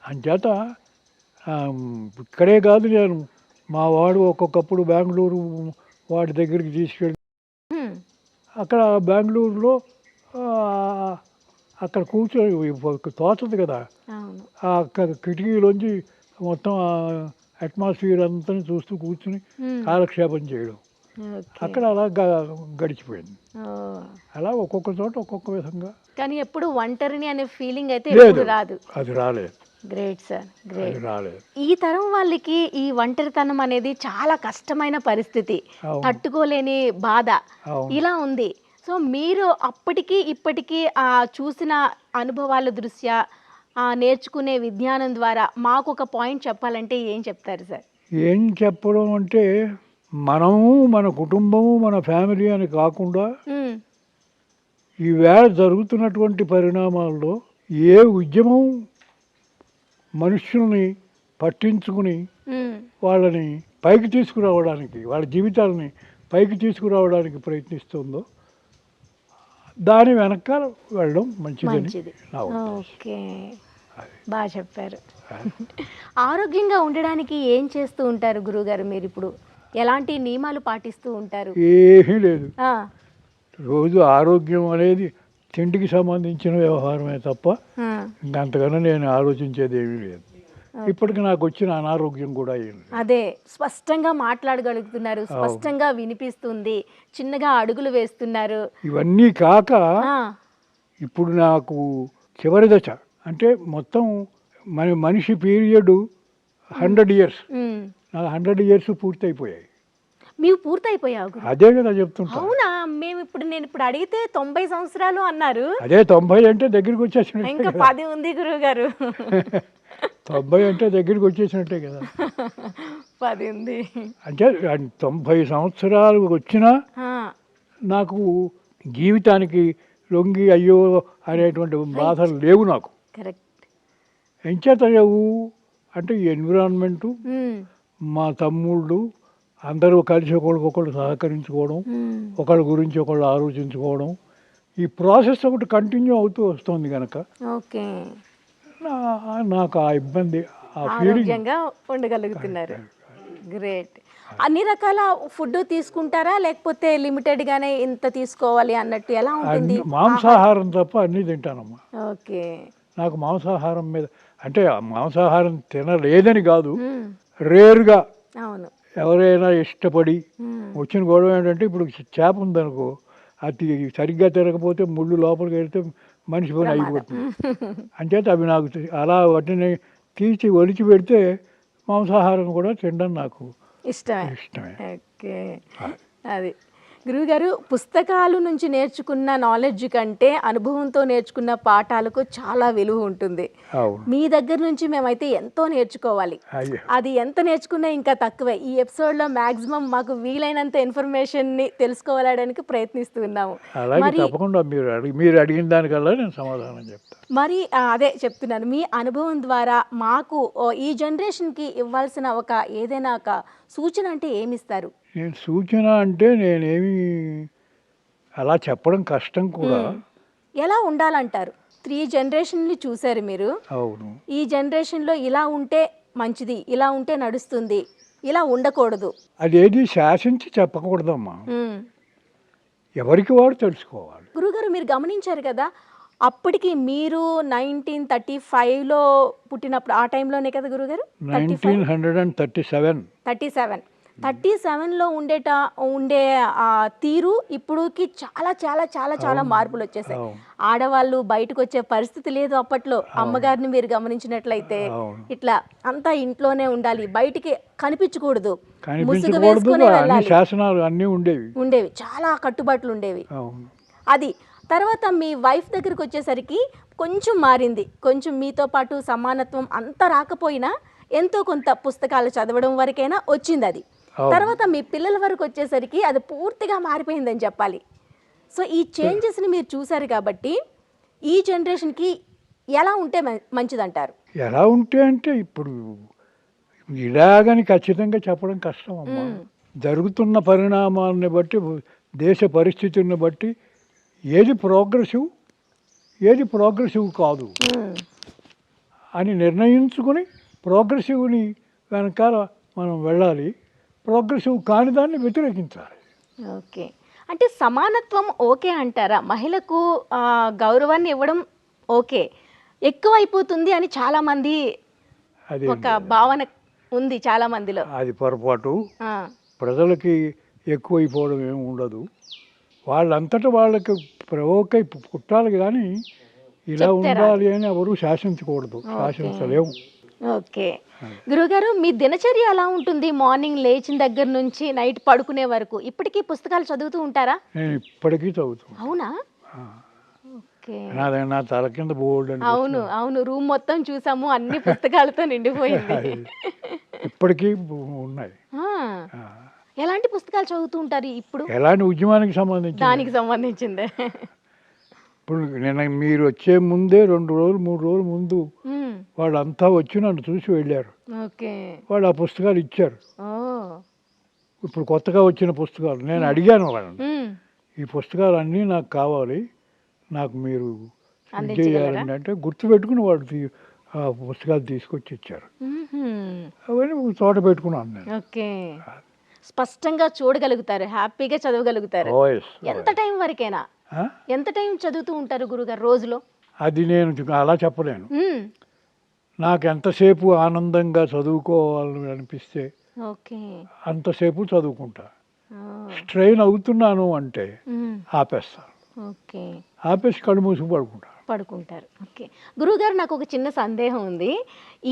Speaker 3: అంచేత ఇక్కడే కాదు, నేను మా వాడు ఒక్కొక్కప్పుడు బెంగళూరు వాడి దగ్గరికి తీసుకెళ్ళి అక్కడ బెంగళూరులో అక్కడ కూర్చొని తోచదు కదా, అక్కడ కిటికీలోంచి మొత్తం అట్మాస్ఫియర్ అంతా చూస్తూ కూర్చుని కాలక్షేపం చేయడం, అక్కడ అలా గడిచిపోయింది. అలా ఒక్కొక్క చోట ఒక్కొక్క విధంగా.
Speaker 2: కానీ ఎప్పుడు ఒంటరిని అనే ఫీలింగ్ అయితే రాదు.
Speaker 3: అది రాలేదు.
Speaker 2: Great sir, great.
Speaker 3: రాలేదు.
Speaker 2: ఈ తరం వాళ్ళకి ఈ ఒంటరితనం అనేది చాలా కష్టమైన పరిస్థితి, తట్టుకోలేని బాధ ఇలా ఉంది. సో మీరు అప్పటికి ఇప్పటికీ చూసిన అనుభవాల దృష్ట్యా, నేర్చుకునే విజ్ఞానం ద్వారా మాకు ఒక పాయింట్ చెప్పాలంటే ఏం చెప్తారు సార్?
Speaker 3: ఏం చెప్పడం అంటే, మనము మన కుటుంబము మన ఫ్యామిలీ అని కాకుండా ఈవేళ జరుగుతున్నటువంటి పరిణామాల్లో ఏ ఉద్యమం మనుషుల్ని పట్టించుకుని వాళ్ళని పైకి తీసుకురావడానికి, వాళ్ళ జీవితాలని పైకి తీసుకురావడానికి ప్రయత్నిస్తుందో దాని వెనకాల వెళ్ళడం మంచిది.
Speaker 2: ఓకే, బాగా చెప్పారు. ఆరోగ్యంగా ఉండడానికి ఏం చేస్తూ ఉంటారు గురువుగారు మీరు? ఇప్పుడు ఎలాంటి నియమాలు పాటిస్తూ ఉంటారు?
Speaker 3: ఏమీ లేదు. రోజు ఆరోగ్యం అనేది తిండికి సంబంధించిన వ్యవహారమే తప్ప ఇంకంతకన్నా నేను ఆలోచించేది ఏమీ లేదు. ఇప్పటికి నాకు వచ్చిన అనారోగ్యం కూడా ఏం లేదు.
Speaker 2: అదే, స్పష్టంగా మాట్లాడగలుగుతున్నారు, స్పష్టంగా వినిపిస్తుంది, చిన్నగా అడుగులు వేస్తున్నారు.
Speaker 3: ఇవన్నీ కాక ఇప్పుడు నాకు చివరి దశ, అంటే మొత్తం మనిషి పీరియడ్ 100 years. నాకు 100 years పూర్తయిపోయాయి.
Speaker 2: మీరు పూర్తయిపోయావు?
Speaker 3: అదే కదా చెప్తుంటా.
Speaker 2: అవునా? నేను ఇప్పుడు అడిగితే 90 సంవత్సరాలు అన్నారు.
Speaker 3: అదే 90 అంటే దగ్గరికి వచ్చేసి
Speaker 2: ఇంకా 10 ఉంది గురువు గారు.
Speaker 3: 90 అంటే దగ్గరికి వచ్చేసినట్టే కదా.
Speaker 2: 10 ఉంది.
Speaker 3: అంటే 90 సంవత్సరాలు వచ్చినా
Speaker 2: ఆ,
Speaker 3: నాకు జీవితానికి లొంగి అయ్యో అనేటువంటి బాధలు లేవు నాకు.
Speaker 2: కరెక్ట్.
Speaker 3: ఎంచేత లేవు అంటే ఈ ఎన్విరాన్మెంటు, మా తమ్ముళ్ళు అందరూ కలిసి ఒకరికొకరు సహకరించుకోవడం, ఒకళ్ళ గురించి ఒకళ్ళు ఆలోచించుకోవడం, ఈ ప్రాసెస్ ఒకటి కంటిన్యూ అవుతూ వస్తుంది కనుక
Speaker 2: ఓకే,
Speaker 3: నాకు ఆ ఇబ్బంది, ఆ ఫీలింగ్.
Speaker 2: ఆరోగ్యంగా ఉండగలుగుతున్నారు. గ్రేట్. అన్ని రకాల ఫుడ్ తీసుకుంటారా లేకపోతే లిమిటెడ్ గానే ఇంత తీసుకోవాలి అన్నట్టు ఎలా ఉంటుంది?
Speaker 3: మాంసాహారం తప్ప అన్నీ తింటానమ్మా.
Speaker 2: ఓకే.
Speaker 3: నాకు మాంసాహారం మీద అంటే మాంసాహారం తినలేదని కాదు, రేరుగా
Speaker 2: అవును.
Speaker 3: ఎవరైనా ఇష్టపడి వచ్చిన గొడవ ఏంటంటే ఇప్పుడు చేప ఉందనుకో, అది సరిగ్గా తిరగకపోతే ముళ్ళు లోపలికి వెళ్తే మనిషి పని అయిపోతుంది. అంచేత అవి నాకు అలా వాటిని తీసి ఒలిచి పెడితే మాంసాహారం కూడా తినడం నాకు ఇష్టమే.
Speaker 2: ఓకే. అది గురువుగారు, పుస్తకాలు నుంచి నేర్చుకున్న నాలెడ్జ్ కంటే అనుభవంతో నేర్చుకున్న పాఠాలకు చాలా విలువ ఉంటుంది. మీ దగ్గర నుంచి మేమైతే ఎంతో నేర్చుకోవాలి. అది ఎంత నేర్చుకున్నా ఇంకా తక్కువే. ఈ ఎపిసోడ్లో మ్యాక్సిమం మాకు వీలైనంత ఇన్ఫర్మేషన్ని తెలుసుకోవడానికి ప్రయత్నిస్తున్నాము.
Speaker 3: మరి తప్పకుండా మీరు అడిగిన దానికల్లా నేను సమాధానం చెప్తాను.
Speaker 2: మరి అదే చెప్తున్నాను, మీ అనుభవం ద్వారా మాకు ఈ జనరేషన్కి ఇవ్వాల్సిన ఒక ఏదైనా ఒక సూచన అంటే ఏమిస్తారు?
Speaker 3: నేను సూచన అంటే నేనేమి అలా చెప్పడం కష్టం కూడా.
Speaker 2: ఎలా ఉండాలంటారు? 3 జనరేషన్ని చూశారు మీరు.
Speaker 3: అవును.
Speaker 2: ఈ జనరేషన్లో ఇలా ఉంటే మంచిది, ఇలా ఉంటే నడుస్తుంది, ఇలా ఉండకూడదు,
Speaker 3: అదేది శాసించి చెప్పకూడదమ్మా. ఎవరికి వాడు తెలుసుకోవాలి.
Speaker 2: గురుగారు మీరు గమనించారు కదా, అప్పటికి మీరు 1935లో పుట్టినప్పుడు ఆ టైంలోనే కదా గురుగారు? 1937లో ఉండే తీరు ఇప్పుడుకి చాలా చాలా చాలా చాలా మార్పులు వచ్చేసాయి. ఆడవాళ్ళు బయటకు వచ్చే పరిస్థితి లేదు అప్పట్లో. అమ్మగారిని మీరు గమనించినట్లయితే ఇట్లా అంతా ఇంట్లోనే ఉండాలి, బయటికి కనిపించకూడదు, ముసుగు వేసుకునే వెళ్ళాలి,
Speaker 3: శాసనాలు అన్నీ ఉండేవి,
Speaker 2: చాలా కట్టుబాట్లు ఉండేవి. అది తర్వాత మీ వైఫ్ దగ్గరికి వచ్చేసరికి కొంచెం మారింది. కొంచెం మీతో పాటు సమానత్వం అంత రాకపోయినా ఎంతో కొంత పుస్తకాలు చదవడం వరకైనా వచ్చింది అది. తర్వాత మీ పిల్లల వరకు వచ్చేసరికి అది పూర్తిగా మారిపోయిందని చెప్పాలి. సో ఈ చేంజెస్ని మీరు చూసారు కాబట్టి ఈ జనరేషన్కి ఎలా ఉంటే మంచిదంటారు?
Speaker 3: ఎలా ఉంటే అంటే ఇప్పుడు ఇలాగని ఖచ్చితంగా చెప్పడం కష్టం అమ్మా. జరుగుతున్న పరిణామాలను బట్టి, దేశ పరిస్థితులను బట్టి ఏది ప్రోగ్రెసివ్ కాదు అని నిర్ణయించుకుని ప్రోగ్రెసివ్ని వెనకాల మనం వెళ్ళాలి, ప్రోగ్రెసివ్ కాని దాన్ని వ్యతిరేకించాలి.
Speaker 2: ఓకే. అంటే సమానత్వం ఓకే అంటారా? మహిళకు గౌరవాన్ని ఇవ్వడం ఓకే, ఎక్కువైపోతుంది అని చాలామంది ఒక భావన ఉంది చాలా మందిలో.
Speaker 3: అది పొరపాటు. ప్రజలకి ఎక్కువైపోవడం ఏమి ఉండదు. వాళ్ళంతటా వాళ్ళకి ప్రవోకై పుట్టాలి కానీ ఇలా ఉండాలి అని ఎవరు శాసించకూడదు, శాసించలేము.
Speaker 2: ఓకే. గురుగారు మీ దినచర్య ఎలా ఉంటుంది? మార్నింగ్ లేచిన దగ్గర నుంచి నైట్ పడుకునే వరకు ఇప్పటికీ పుస్తకాలు చదువుతూ ఉంటారా?
Speaker 3: నేను ఇప్పటికీ చదువుతాను.
Speaker 2: అవునా?
Speaker 3: నా తల కింద బోర్డు.
Speaker 2: అవును రూమ్ మొత్తం చూసాము, అన్ని పుస్తకాలతో నిండిపోయింది.
Speaker 3: ఇప్పటికీ ఉన్నాయి.
Speaker 2: ఎలాంటి పుస్తకాలు చదువుతూ ఉంటారు ఇప్పుడు?
Speaker 3: ఎలాంటి ఉద్యమానికి సంబంధించి?
Speaker 2: దానికి సంబంధించిందే.
Speaker 3: ఇప్పుడు నేను మీరు వచ్చే ముందే 2 రోజులు 3 రోజుల ముందు వాళ్ళంతా వచ్చి నన్ను చూసి వెళ్ళారు. వాళ్ళు ఆ పుస్తకాలు ఇచ్చారు. ఇప్పుడు కొత్తగా వచ్చిన పుస్తకాలు నేను అడిగాను వాళ్ళని, ఈ పుస్తకాలు అన్నీ నాకు కావాలి, నాకు మీరు చేయాలండి అంటే గుర్తుపెట్టుకుని వాళ్ళు ఆ పుస్తకాలు తీసుకొచ్చి ఇచ్చారు. అవన్నీ చోట పెట్టుకున్నాను నేను.
Speaker 2: స్పష్టంగా చూడగలుగుతారు, హ్యాపీగా చదవగలుగుతారు. ఎంత టైం వరకైనా ఎంత టైం చదువుతూ ఉంటారు గురుగారు రోజులో?
Speaker 3: అది నేను అలా చెప్పలేను. నాకు ఎంతసేపు ఆనందంగా చదువుకోవాలని అనిపిస్తే అంతసేపు చదువుకుంటా. స్ట్రెయిన్ అవుతున్నాను అంటే ఆపేస్తాను, ఆపేసి కళ్ళు మూసుకు
Speaker 2: పడుకుంటారు. ఓకే గురువుగారు, నాకు ఒక చిన్న సందేహం ఉంది.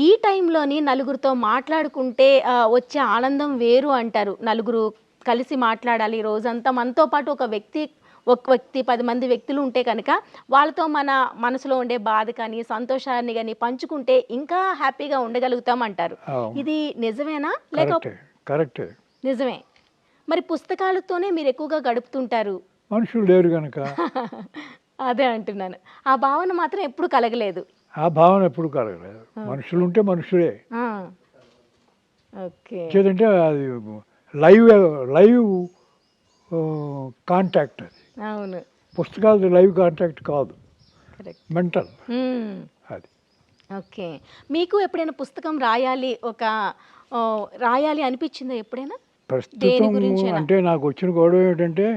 Speaker 2: ఈ టైంలోని నలుగురితో మాట్లాడుకుంటే వచ్చే ఆనందం వేరు అంటారు. నలుగురు కలిసి మాట్లాడాలి, రోజంతా మనతో పాటు ఒక వ్యక్తి ఒక వ్యక్తి 10 మంది వ్యక్తులు ఉంటే కనుక వాళ్ళతో మన మనసులో ఉండే బాధ కానీ సంతోషాన్ని కానీ పంచుకుంటే ఇంకా హ్యాపీగా ఉండగలుగుతాం అంటారు.
Speaker 3: అవును.
Speaker 2: ఇది నిజమేనా లేక
Speaker 3: కరెక్టే కరెక్టే.
Speaker 2: నిజమే. మరి పుస్తకాలతోనే మీరు ఎక్కువగా గడుపుతుంటారు.
Speaker 3: మనుషులు లేరు కనుక
Speaker 2: అదే అంటున్నాను. ఆ భావన మాత్రం ఎప్పుడు కలగలేదు.
Speaker 3: ఆ భావన ఎప్పుడు కలగలేదు. మనుషులు ఉంటే మనుషులే.
Speaker 2: ఆ, ఓకే.
Speaker 3: చేదంటే అది లైవ్ లైవ్ కాంటాక్ట్. అది
Speaker 2: అవును,
Speaker 3: పుస్తకాలు లైవ్ కాంటాక్ట్ కాదు,
Speaker 2: కరెక్ట్.
Speaker 3: మెంటల్.
Speaker 2: మ్మ్.
Speaker 3: అది
Speaker 2: ఓకే. మీకు ఎప్పుడైనా పుస్తకం రాయాలి రాయాలి అనిపించిందా ఎప్పుడైనా?
Speaker 3: ప్రస్తుతం
Speaker 2: గురించేనా?
Speaker 3: అంటే నాకు వచ్చిన గొడవ ఏంటంటే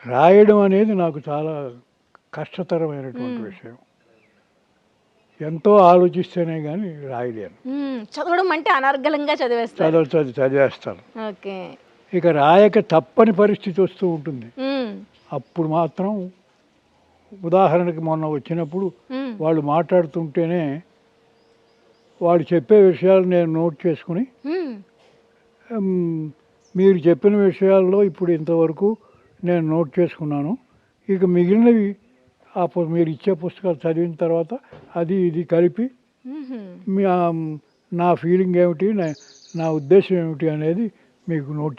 Speaker 3: రాయడం అనేది నాకు చాలా కష్టతరమైనటువంటి విషయం. ఎంతో ఆలోచిస్తేనే కానీ రాయలేను.
Speaker 2: చదవడం అంటే అనర్గళంగా చదివేస్తారు.
Speaker 3: చదివేస్తాను.
Speaker 2: ఓకే.
Speaker 3: ఇక రాయక తప్పని పరిస్థితి వస్తూ ఉంటుంది.
Speaker 2: మ్మ్.
Speaker 3: అప్పుడు మాత్రం ఉదాహరణకి మొన్న వచ్చినప్పుడు
Speaker 2: మ్మ్.
Speaker 3: వాళ్ళు మాట్లాడుతుంటేనే వాళ్ళు చెప్పే విషయాలు నేను నోట్ చేసుకుని
Speaker 2: మ్మ్.
Speaker 3: మీరు చెప్పిన విషయాల్లో ఇప్పుడు ఇంతవరకు నేను నోట్ చేసుకున్నాను. ఇక మిగిలినవి మీరు ఇచ్చే పుస్తకాలు చదివిన తర్వాత అది ఇది కలిపి
Speaker 2: మ్మ్.
Speaker 3: నా ఫీలింగ్ ఏమిటి, నా ఉద్దేశం ఏమిటి అనేది మీకు నోట్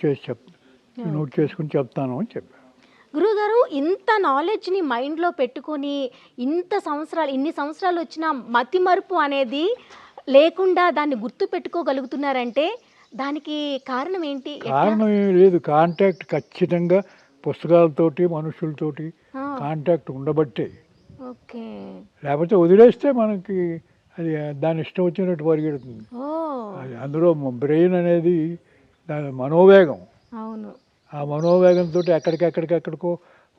Speaker 3: చేసుకుని చెప్తాను అని చెప్పాను.
Speaker 2: గురువుగారు, ఇంత నాలెడ్జ్ని మైండ్లో పెట్టుకొని ఇన్ని సంవత్సరాలు వచ్చిన మతిమరుపు అనేది లేకుండా దాన్ని గుర్తు పెట్టుకోగలుగుతున్నారంటే దానికి కారణం ఏంటి?
Speaker 3: కారణం ఏమి లేదు, కాంటాక్ట్ ఖచ్చితంగా పుస్తకాలతోటి మనుషులతోటి కాంటాక్ట్ ఉండబట్టే.
Speaker 2: ఓకే.
Speaker 3: లేకపోతే వదిలేస్తే మనకి అది దాని ఇష్టం వచ్చినట్టు పరిగెడుతుంది. అది అందులో బ్రెయిన్ అనేది దాని మనోవేగం.
Speaker 2: అవును.
Speaker 3: ఆ మనోవేగంతో ఎక్కడికో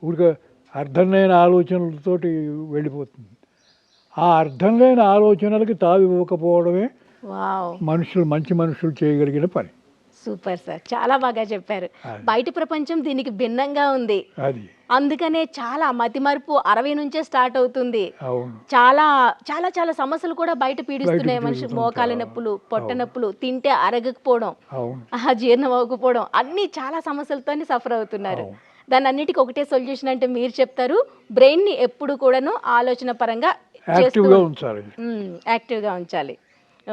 Speaker 3: ఊరికే అర్థం లేని ఆలోచనలతోటి వెళ్ళిపోతుంది. ఆ అర్థం లేని ఆలోచనలకి తావి ఇవ్వకపోవడమే మంచి మనుషులు చేయగలిగిన పని.
Speaker 2: సూపర్ సార్, చాలా బాగా చెప్పారు. బయట ప్రపంచం దీనికి భిన్నంగా ఉంది.
Speaker 3: అది
Speaker 2: అందుకనే చాలా మతిమరుపు 60 నుంచే స్టార్ట్ అవుతుంది.
Speaker 3: అవును.
Speaker 2: చాలా చాలా చాలా సమస్యలు కూడా బయట పీడిస్తున్నాయి. మనిషి మోకాల నొప్పులు, పొట్ట నొప్పులు, తింటే అరగకపోవడం, జీర్ణం అవ్వకపోవడం, అన్ని చాలా సమస్యలతో సఫర్ అవుతున్నారు. దాని అన్నిటికీ ఒకటే సొల్యూషన్ అంటే మీరు చెప్తారు, బ్రెయిన్ ని ఎప్పుడు కూడాను ఆలోచన పరంగా యాక్టివ్గా ఉంచాలి.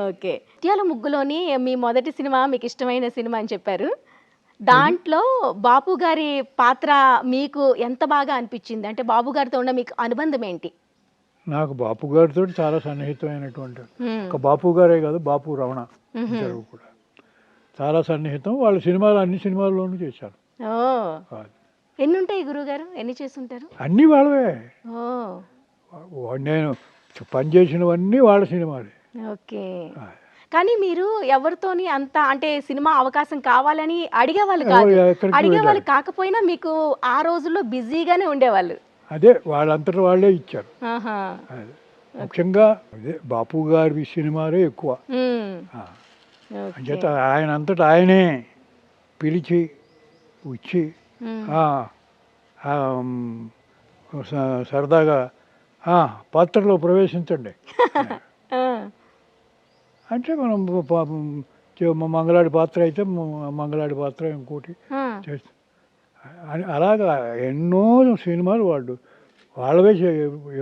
Speaker 2: ఓకే. ముత్యాల ముగ్గులోని మీ మొదటి సినిమా మీకు ఇష్టమైన సినిమా అని చెప్పారు. దాంట్లో బాపు గారి పాత్ర మీకు ఎంత బాగా అనిపించింది? అంటే బాపు గారితో ఉన్న మీకు అనుబంధం ఏంటి?
Speaker 3: నాకు బాపు గారితో చాలా సన్నిహితమైనటువంటి, ఒక బాపు గారే కాదు, బాపు రమణ ఇద్దరు కూడా చాలా సన్నిహితం. వాళ్ళ సినిమాలు అన్ని సినిమాల్లోనూ చేశాను.
Speaker 2: ఎన్ని ఉంటాయి గురువుగారు? ఎన్ని చేస్తుంటారు?
Speaker 3: అన్నీ వాళ్ళవే. నేను పనిచేసినవన్నీ వాళ్ళ సినిమాలే.
Speaker 2: ఓకే. కానీ మీరు ఎవరితోని అంత అంటే సినిమా అవకాశం కావాలని అడిగేవాళ్ళు కాదు. అడిగేవాళ్ళు కాకపోయినా మీకు ఆ రోజుల్లో బిజీగానే ఉండేవాళ్ళు.
Speaker 3: అదే వాళ్ళంతటా వాళ్ళే ఇచ్చారు. ముఖ్యంగా అదే బాపు గారి సినిమాలే ఎక్కువ. అంచేత ఆయన అంతటా ఆయనే పిలిచి వచ్చి సరదాగా పాత్రలో ప్రవేశించండి అంటే మనం మంగళాడి పాత్ర అయితే మంగళాడి పాత్ర ఇంకోటి చేస్తాం. అలాగా ఎన్నో సినిమాలు వాళ్ళవే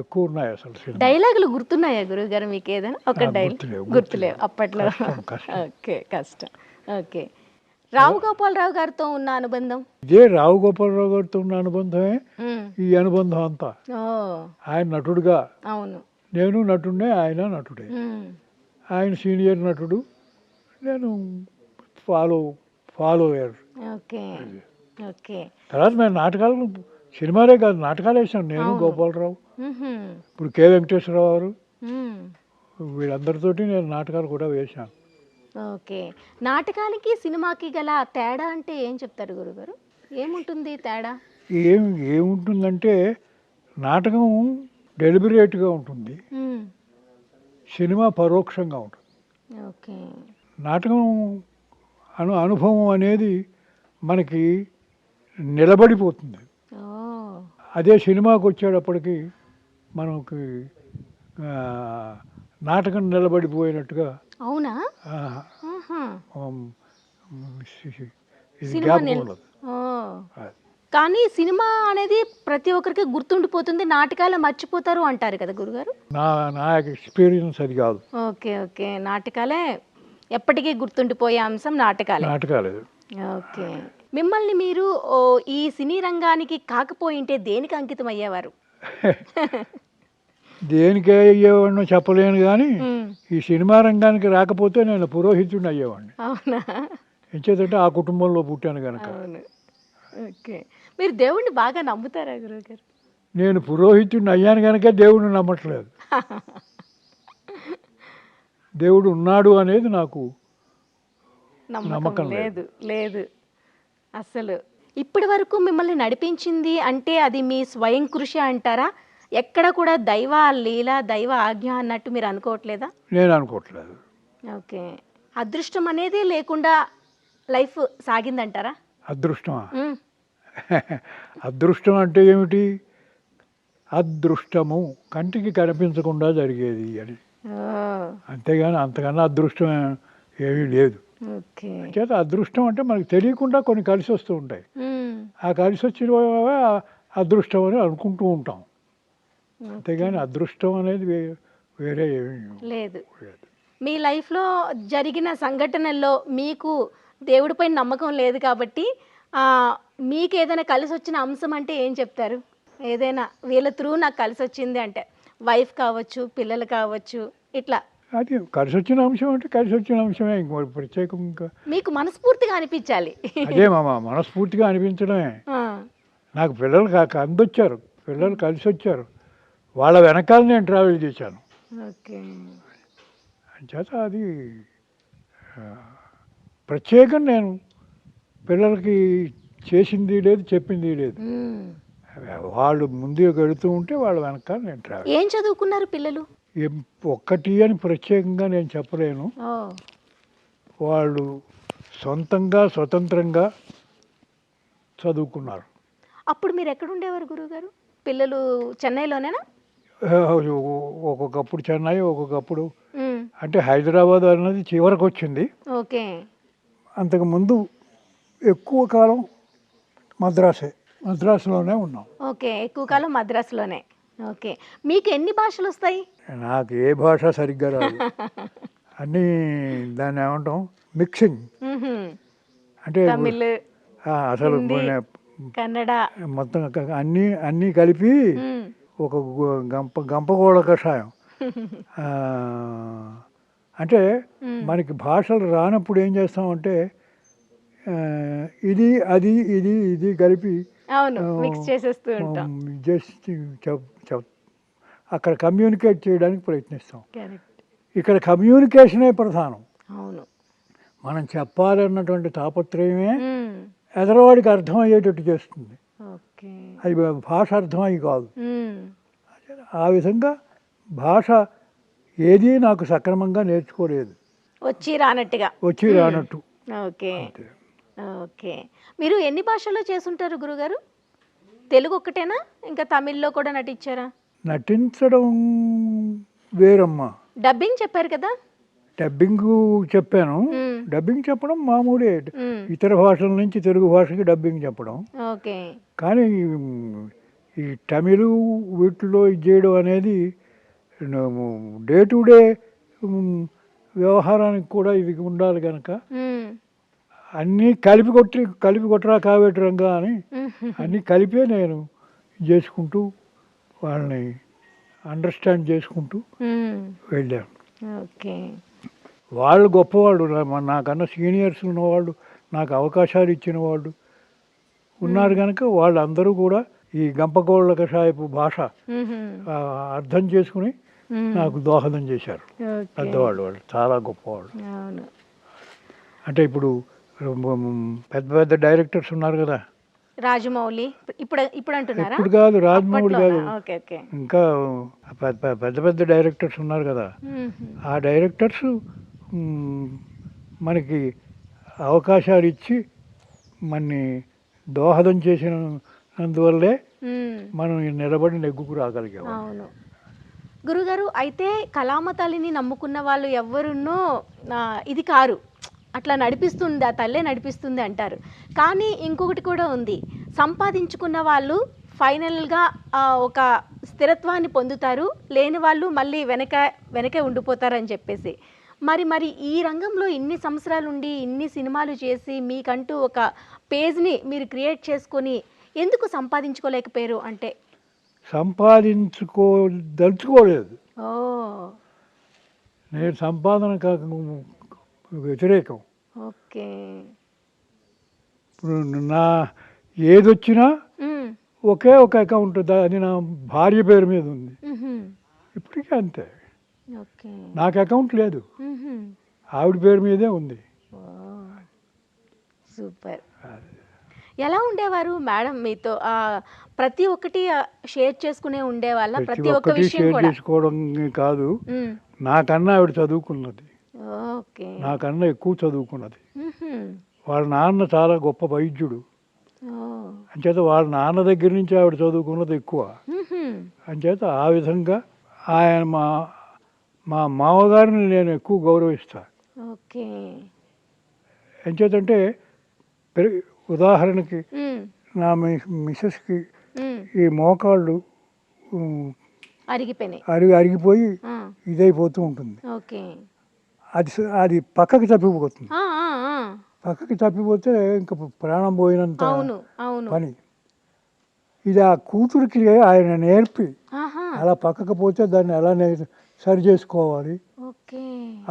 Speaker 3: ఎక్కువ ఉన్నాయి. అసలు
Speaker 2: డైలాగులు గుర్తున్నాయా గురువు గారు మీకు? ఏదైనా ఒక డైలాగ్ గుర్తులేవు అప్పట్లో? ఓకే, కష్టం. ఓకే. రావు గోపాలరావు గారితో ఉన్న అనుబంధం?
Speaker 3: ఇదే రావు గోపాలరావు గారితో ఉన్న అనుబంధమే ఈ అనుబంధం అంతా. ఆయన నటుడుగా,
Speaker 2: అవును,
Speaker 3: నేను నటుడే, ఆయన నటుడే. ఆయన సీనియర్ నటుడు, నేను ఫాలోయర్.
Speaker 2: ఓకే. ఓకే.
Speaker 3: తర్వాత మేము నాటకాలు, సినిమాలే కాదు నాటకాలు వేసాను నేను, గోపాలరావు, ఇప్పుడు కె వెంకటేశ్వరరావు గారు, వీళ్ళందరితోటి నేను నాటకాలు కూడా వేశాను.
Speaker 2: ఓకే. నాటకానికి సినిమాకి గల తేడా అంటే ఏం చెప్తారు గురుగారు? ఏముంటుంది తేడా?
Speaker 3: ఏముంటుందంటే నాటకం డెలిబరేట్గా ఉంటుంది, సినిమా పరోక్షంగా ఉంటుంది.
Speaker 2: ఓకే.
Speaker 3: నాటకం అనుభవం అనేది మనకి నిలబడిపోతుంది. అదే సినిమాకి వచ్చేటప్పటికి మనకి నాటకం నిలబడిపోయినట్టుగా.
Speaker 2: అవునా?
Speaker 3: ఇది గ్యాప్ ఉండదు.
Speaker 2: కానీ సినిమా అనేది ప్రతి ఒక్కరికి గుర్తుండిపోతుంది, నాటకాలు మర్చిపోతారు అంటారు కదా గురుగారు.
Speaker 3: నా ఎక్స్పీరియన్స్ అది కాదు.
Speaker 2: ఓకే ఓకే, నాటకాలే ఎప్పటికీ గుర్తుండిపోయే అంశం, నాటకాలే. ఓకే, మిమ్మల్ని మీరు ఈ సినీ రంగానికి కాకపోయింటే దేనికి అంకితం అయ్యేవారు?
Speaker 3: దేనికే అయ్యేవాడినో చెప్పలేను, కానీ ఈ సినిమా రంగానికి రాకపోతే నేను పురోహితుడిని అయ్యేవాడిని.
Speaker 2: అవునా?
Speaker 3: ఎంచేతంటే ఆ కుటుంబంలో పుట్టాను కనుక.
Speaker 2: అవును. ఓకే, మీరు దేవుణ్ణి బాగా నమ్ముతారా గురువుగారు?
Speaker 3: నేను పురోహితుడిని అయ్యాను కనుక దేవుడిని నమ్మట్లేదు. దేవుడు ఉన్నాడు అనేది నాకు
Speaker 2: నమ్మకం లేదు అసలు. ఇప్పటి వరకు మిమ్మల్ని నడిపించింది అంటే అది మీ స్వయం కృషి అంటారా? ఎక్కడ కూడా దైవ లీల, దైవ ఆజ్ఞ అన్నట్టు మీరు అనుకోవట్లేదా?
Speaker 3: నేను అనుకోవట్లేదు.
Speaker 2: ఓకే, అదృష్టం అనేది లేకుండా లైఫ్ సాగిందంటారా?
Speaker 3: అదృష్టమా? అదృష్టం అంటే ఏమిటి? అదృష్టము కంటికి కనిపించకుండా జరిగేది అని, అంతేగాని అంతకన్నా అదృష్టం ఏమీ లేదు. చేత అదృష్టం అంటే మనకు తెలియకుండా కొన్ని కలిసి వస్తూ ఉంటాయి. ఆ కలిసి వచ్చినవే అదృష్టం అని అనుకుంటూ ఉంటాం, అంతేగాని అదృష్టం అనేది వేరే ఏమీ
Speaker 2: లేదు. మీ లైఫ్లో జరిగిన సంఘటనల్లో మీకు దేవుడిపై నమ్మకం లేదు కాబట్టి మీకు ఏదైనా కలిసి వచ్చిన అంశం అంటే ఏం చెప్తారు? ఏదైనా వీళ్ళ త్రూ నాకు కలిసి వచ్చింది అంటే, వైఫ్ కావచ్చు, పిల్లలు కావచ్చు, ఇట్లా.
Speaker 3: అది కలిసి వచ్చిన అంశం అంటే కలిసి వచ్చిన అంశమే, ఇంకో ప్రత్యేకం ఇంకా
Speaker 2: మీకు మనస్ఫూర్తిగా అనిపించాలి.
Speaker 3: అదే మనస్ఫూర్తిగా అనిపించడమే. నాకు పిల్లలు అందొచ్చారు, పిల్లలు కలిసి వచ్చారు, వాళ్ళ వెనకాల నేను ట్రావెల్ చేశాను.
Speaker 2: ఓకే,
Speaker 3: అంచేత అది ప్రత్యేకం. నేను పిల్లలకి చేసింది లేదు, చెప్పింది లేదు. వాళ్ళు ముందుగా గడుతూ ఉంటే వాళ్ళ వెనకాల నేను ట్రావెల్.
Speaker 2: ఏం చదువుకున్నారు పిల్లలు?
Speaker 3: ఒక్కటి అని ప్రత్యేకంగా నేను చెప్పలేను. వాళ్ళు సొంతంగా స్వతంత్రంగా చదువుకున్నారు.
Speaker 2: అప్పుడు మీరు ఎక్కడ ఉండేవారు గురువుగారు? పిల్లలు చెన్నైలోనేనా?
Speaker 3: ఒక్కొక్కప్పుడు చెన్నై, ఒక్కొక్కప్పుడు అంటే హైదరాబాద్ అన్నది చివరికి వచ్చింది.
Speaker 2: ఓకే,
Speaker 3: అంతకుముందు ఎక్కువ కాలం మద్రాసులోనే ఉన్నాం.
Speaker 2: ఓకే, ఎక్కువ కాలం మద్రాసులోనే. ఓకే, మీకు ఎన్ని భాషలు వస్తాయి?
Speaker 3: నాకు ఏ భాష సరిగ్గా రాదు. అన్నీ దాన్ని ఏమంటాం, మిక్సింగ్. అంటే
Speaker 2: తమిళ్,
Speaker 3: అసలు
Speaker 2: కన్నడ
Speaker 3: మొత్తం అన్నీ కలిపి ఒక గంపగోళ కషాయం. అంటే మనకి భాషలు రానప్పుడు ఏం చేస్తామంటే ఇది అది ఇది కలిపి
Speaker 2: మిక్స్ చేసేస్తూ ఉంటాం,
Speaker 3: అక్కడ కమ్యూనికేట్ చేయడానికి ప్రయత్నిస్తాం. ఇక్కడ కమ్యూనికేషనే ప్రధానం.
Speaker 2: అవును,
Speaker 3: మనం చెప్పాలన్నటువంటి తాపత్రయమే ఎదరవాడికి అర్థమయ్యేటట్టు చేస్తుంది. అది భాష అర్థమయ్యి కాదు. ఆ విధంగా భాష ఏది నాకు సక్రమంగా నేర్చుకోలేదు,
Speaker 2: వచ్చి రానట్టు. ఓకే ఓకే, మీరు ఎన్ని భాషల్లో చేసుంటారు గురుగారు? తెలుగు ఒక్కటేనా, ఇంకా తమిళ్లో కూడా నటించారా?
Speaker 3: నటించడం వేరమ్మా.
Speaker 2: డబ్బింగ్ చెప్పారు కదా?
Speaker 3: డబ్బింగ్ చెప్పాను. డబ్బింగ్ చెప్పడం మామూలే, ఇతర భాషల నుంచి తెలుగు భాషకి డబ్బింగ్ చెప్పడం.
Speaker 2: ఓకే,
Speaker 3: కానీ ఈ తమిళ్ వీటిలో ఇది చేయడం అనేది డే టు డే వ్యవహారానికి కూడా ఇది ఉండాలి కనుక అన్నీ కలిపి కొట్టరా కావేటి రంగా అని అన్నీ కలిపే నేను చేసుకుంటూ వాళ్ళని అండర్స్టాండ్ చేసుకుంటూ వెళ్ళాను.
Speaker 2: ఓకే,
Speaker 3: వాళ్ళు గొప్పవాళ్ళు, నాకన్నా సీనియర్స్ ఉన్నవాళ్ళు, నాకు అవకాశాలు ఇచ్చిన వాళ్ళు ఉన్నారు కనుక వాళ్ళందరూ కూడా ఈ గంపగోళ్ళ కషాయపు భాష అర్థం చేసుకుని నాకు దోహదం చేశారు. పెద్దవాళ్ళు, వాళ్ళు చాలా గొప్పవాళ్ళు. అంటే ఇప్పుడు పెద్ద పెద్ద డైరెక్టర్స్ ఉన్నారు కదా,
Speaker 2: రాజమౌళి ఇప్పుడు అంటున్నారా?
Speaker 3: ఇప్పుడు కాదు, రాజమౌళి కాదు, ఇంకా పెద్ద పెద్ద డైరెక్టర్స్ ఉన్నారు కదా, ఆ డైరెక్టర్స్ మనకి అవకాశాలు ఇచ్చి మనని దోహదం చేసినందువల్లే మనం నిలబడి నెగ్గుకు రాగలిగాం.
Speaker 2: అవును గురుగారు, అయితే కళామ తల్లిని నమ్ముకున్న వాళ్ళు ఎవరున్నో ఇది కారు, అట్లా నడిపిస్తుంది, ఆ తల్లే నడిపిస్తుంది అంటారు. కానీ ఇంకొకటి కూడా ఉంది, సంపాదించుకున్న వాళ్ళు ఫైనల్గా ఒక స్థిరత్వాన్ని పొందుతారు, లేని వాళ్ళు మళ్ళీ వెనకే ఉండిపోతారని చెప్పేసి. మరి ఈ రంగంలో ఇన్ని సంవత్సరాలు ఉండి ఇన్ని సినిమాలు చేసి మీకంటూ ఒక పేజ్ని మీరు క్రియేట్ చేసుకొని ఎందుకు సంపాదించుకోలేకపోయారు అంటే?
Speaker 3: సంపాదించుకోదలుచుకోలేదు.
Speaker 2: ఓ,
Speaker 3: నేను సంపాదన వ్యతిరేకం.
Speaker 2: ఓకే.
Speaker 3: ఇప్పుడు నా ఏదొచ్చినా ఒకే ఒక అకౌంట్, అది నా భార్య పేరు మీద ఉంది. ఇప్పటికీ అంతే.
Speaker 2: ఓకే.
Speaker 3: నాకు అకౌంట్ లేదు, ఆవిడ పేరు మీదే ఉంది.
Speaker 2: సూపర్. ఎలా ఉండేవారు మేడం మీతో? ప్రతి ఒక్కటి షేర్ చేసుకునే ఉండేవాళ్ళ? ప్రతి ఒక్క విషయం
Speaker 3: షేర్
Speaker 2: కూడా
Speaker 3: చేసుకోవడం కాదు, నాకన్నా ఆవిడ చదువుకున్నది,
Speaker 2: ఓకే.
Speaker 3: నాకన్నా ఎక్కువ చదువుకున్నది. వాళ్ళ నాన్న చాలా గొప్ప వైద్యుడు, అంచేత వాళ్ళ నాన్న దగ్గర నుంచి ఆవిడ చదువుకున్నది ఎక్కువ. అంచేత ఆ విధంగా ఆయన మా మామగారిని నేను ఎక్కువ గౌరవిస్తాను.
Speaker 2: ఓకే.
Speaker 3: ఎంచేతంటే ఉదాహరణకి నా మిసెస్కి ఈ మోకాళ్ళు అరిగిపోయి ఇదైపోతూ ఉంటుంది.
Speaker 2: ఓకే.
Speaker 3: అది పక్కకి తప్పిపోతుంది. పక్కకి తప్పిపోతే ఇంకా ప్రాణం పోయినంత పని. ఇది ఆ కూతురికి ఆయన నేర్పి అలా పక్కకు పోతే దాన్ని ఎలా సరి చేసుకోవాలి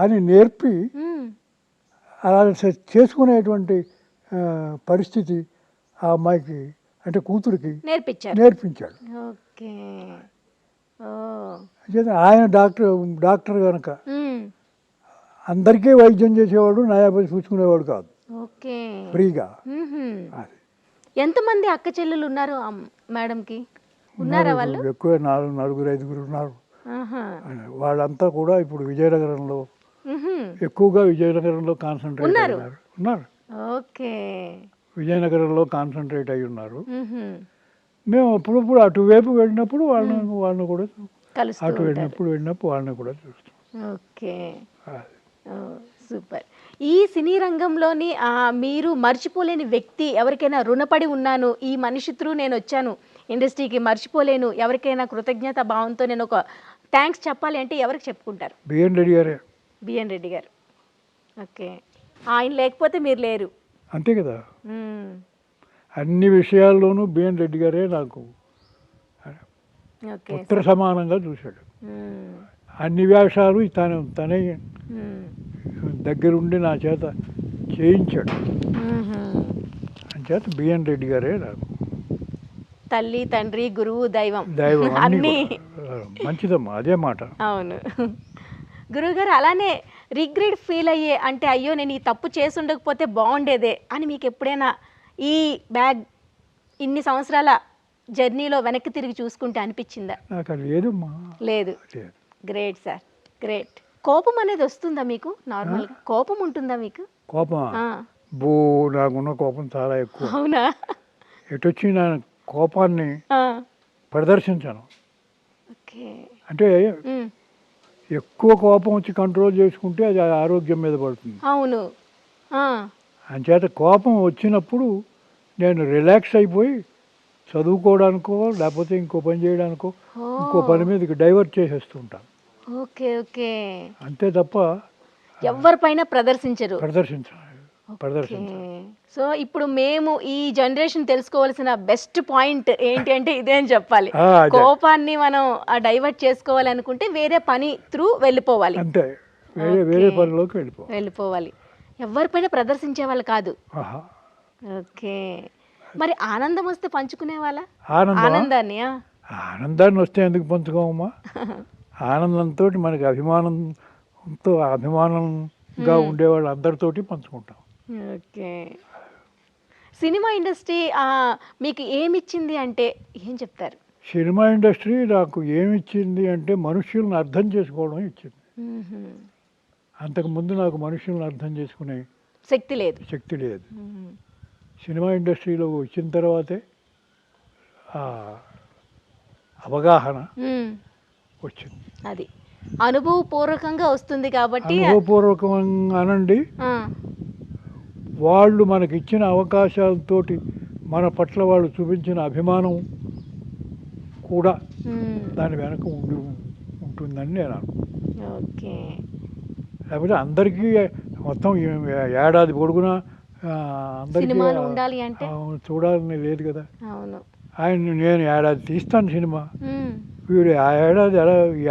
Speaker 3: అని నేర్పి అలా చేసుకునేటువంటి పరిస్థితి ఆ అమ్మాయికి, అంటే కూతురికి నేర్పించాడు. ఆయన డాక్టర్ కనుక అందరికీ వైద్యం చేసేవాడు, నయాపతి చూసుకునేవాడు కాదు, ఫ్రీగా.
Speaker 2: ఎంతమంది అక్క చెల్లెలు ఉన్నారు మేడంకి? ఉన్నారా వాళ్ళు?
Speaker 3: ఎక్కువ, 4-5 ఉన్నారు. వాళ్ళంతా కూడా ఇప్పుడు విజయనగరంలో, ఎక్కువగా విజయనగరంలో కాన్సన్ట్రేట్ ఉన్నారు.
Speaker 2: ఓకే.
Speaker 3: విజయనగరంలో కాన్సన్ట్రేట్ అయి ఉన్నారు. మేము అప్పుడప్పుడు అటువైపు వెళ్ళినప్పుడు వాళ్ళని కూడా, అటు వెళ్ళినప్పుడు వాళ్ళని కూడా చూస్తాం.
Speaker 2: ఓకే. సూపర్. ఈ సినీ రంగంలోని మీరు మర్చిపోలేని వ్యక్తి ఎవరికైనా రుణపడి ఉన్నాను, ఈ మనిషి త్రూ నేను వచ్చాను ఇండస్ట్రీకి, మర్చిపోలేను, ఎవరికైనా కృతజ్ఞత భావంతో నేను ఒక థ్యాంక్స్ చెప్పాలి అంటే ఎవరికి చెప్పుకుంటారు?
Speaker 3: బిఎన్ రెడ్డి గారే.
Speaker 2: బిఎన్ రెడ్డి గారు. ఓకే. ఆయన లేకపోతే మీరు లేరు.
Speaker 3: అంతే కదా. అన్ని విషయాల్లోనూ బిఎన్ రెడ్డి గారే నాకు ఉత్తర సమానంగా చూశాడు. అన్ని వేషాలు తనే దగ్గరుండి నా చేత చేయించాడు. అంచేత బిఎన్ రెడ్డి గారే నాకు
Speaker 2: తల్లి, తండ్రి, గురువు, దైవం
Speaker 3: అన్నీ. మంచిదమ్మా, అదే మాట.
Speaker 2: అవును గురువుగారు. అలానే రిగ్రెట్ ఫీల్ అయ్యే అంటే, అయ్యో నేను ఈ తప్పు చేసి ఉండకపోతే బాగుండేదే అని మీకు ఎప్పుడైనా ఈ ఇన్ని సంవత్సరాల జర్నీలో వెనక్కి తిరిగి చూసుకుంటే అనిపించిందా?
Speaker 3: నాకు లేదమ్మా.
Speaker 2: లేదు. Great sir, great. కోపం అనేది వస్తుందా మీకు? నార్మల్గా కోపం ఉంటుందా మీకు?
Speaker 3: కోపం నాకున్న కోపం చాలా ఎక్కువ.
Speaker 2: అవునా?
Speaker 3: ఎటు వచ్చి నా కోపాన్ని ప్రదర్శించాను. అంటే ఎక్కువ కోపం వచ్చి కంట్రోల్ చేసుకుంటే అది ఆరోగ్యం మీద పడుతుంది.
Speaker 2: అవును.
Speaker 3: అంచేత కోపం వచ్చినప్పుడు నేను రిలాక్స్ అయిపోయి చదువుకోవడానికో లేకపోతే ఇంకో పని చేయడానికో ఇంకో పని మీదకి డైవర్ట్ చేసేస్తుంటాను.
Speaker 2: ఓకే. ఓకే.
Speaker 3: అంతే తప్ప
Speaker 2: ఎవరిపైన ప్రదర్శించరు.
Speaker 3: ప్రదర్శించాను.
Speaker 2: సో ఇప్పుడు మేము ఈ జనరేషన్ తెలుసుకోవాల్సిన బెస్ట్ పాయింట్ ఏంటి అంటే ఇదే అని చెప్పాలి. కోపాన్ని మనం డైవర్ట్ చేసుకోవాలి అనుకుంటే వేరే పని త్రూ వెళ్ళిపోవాలి.
Speaker 3: అంతే, వేరే పనిలోకి
Speaker 2: వెళ్ళిపోవాలి. ఎవరిపైన ప్రదర్శించే వాళ్ళు కాదు. ఓకే. మరి ఆనందం వస్తే పంచుకునే వాళ్ళ?
Speaker 3: ఆనందాన్ని వస్తే ఎందుకు పంచుకోమమ్మా? ఆనందంతో మనకి అభిమానంగా ఉండేవాళ్ళు అందరితోటి పంచుకుంటాం.
Speaker 2: ఓకే. సినిమా ఇండస్ట్రీ మీకు ఏమిచ్చింది అంటే ఏం చెప్తారు?
Speaker 3: సినిమా ఇండస్ట్రీ నాకు ఏమిచ్చింది అంటే మనుషులను అర్థం చేసుకోవడం ఇచ్చింది. అంతకుముందు నాకు మనుషులను అర్థం చేసుకునే శక్తి లేదు. సినిమా ఇండస్ట్రీలో వచ్చిన తర్వాతే అవగాహన వచ్చింది.
Speaker 2: అది అనుభవపూర్వకంగా వస్తుంది కాబట్టి.
Speaker 3: అనుభవపూర్వకంగా అనండి, వాళ్ళు మనకి ఇచ్చిన అవకాశాలతోటి మన పట్ల వాళ్ళు చూపించిన అభిమానం కూడా
Speaker 2: మ్మ్.
Speaker 3: దాని వెనక ఉంటుందని నేను
Speaker 2: ఓకే.
Speaker 3: లేకపోతే అందరికీ మొత్తం ఏడాది పొడుగునా అందరికీ
Speaker 2: సినిమాలు ఉండాలి అంటే
Speaker 3: చూడాలని లేదు కదా.
Speaker 2: అవును.
Speaker 3: నేను ఏడాది తీస్తాను సినిమా,
Speaker 2: మ్మ్.
Speaker 3: వీడు ఆ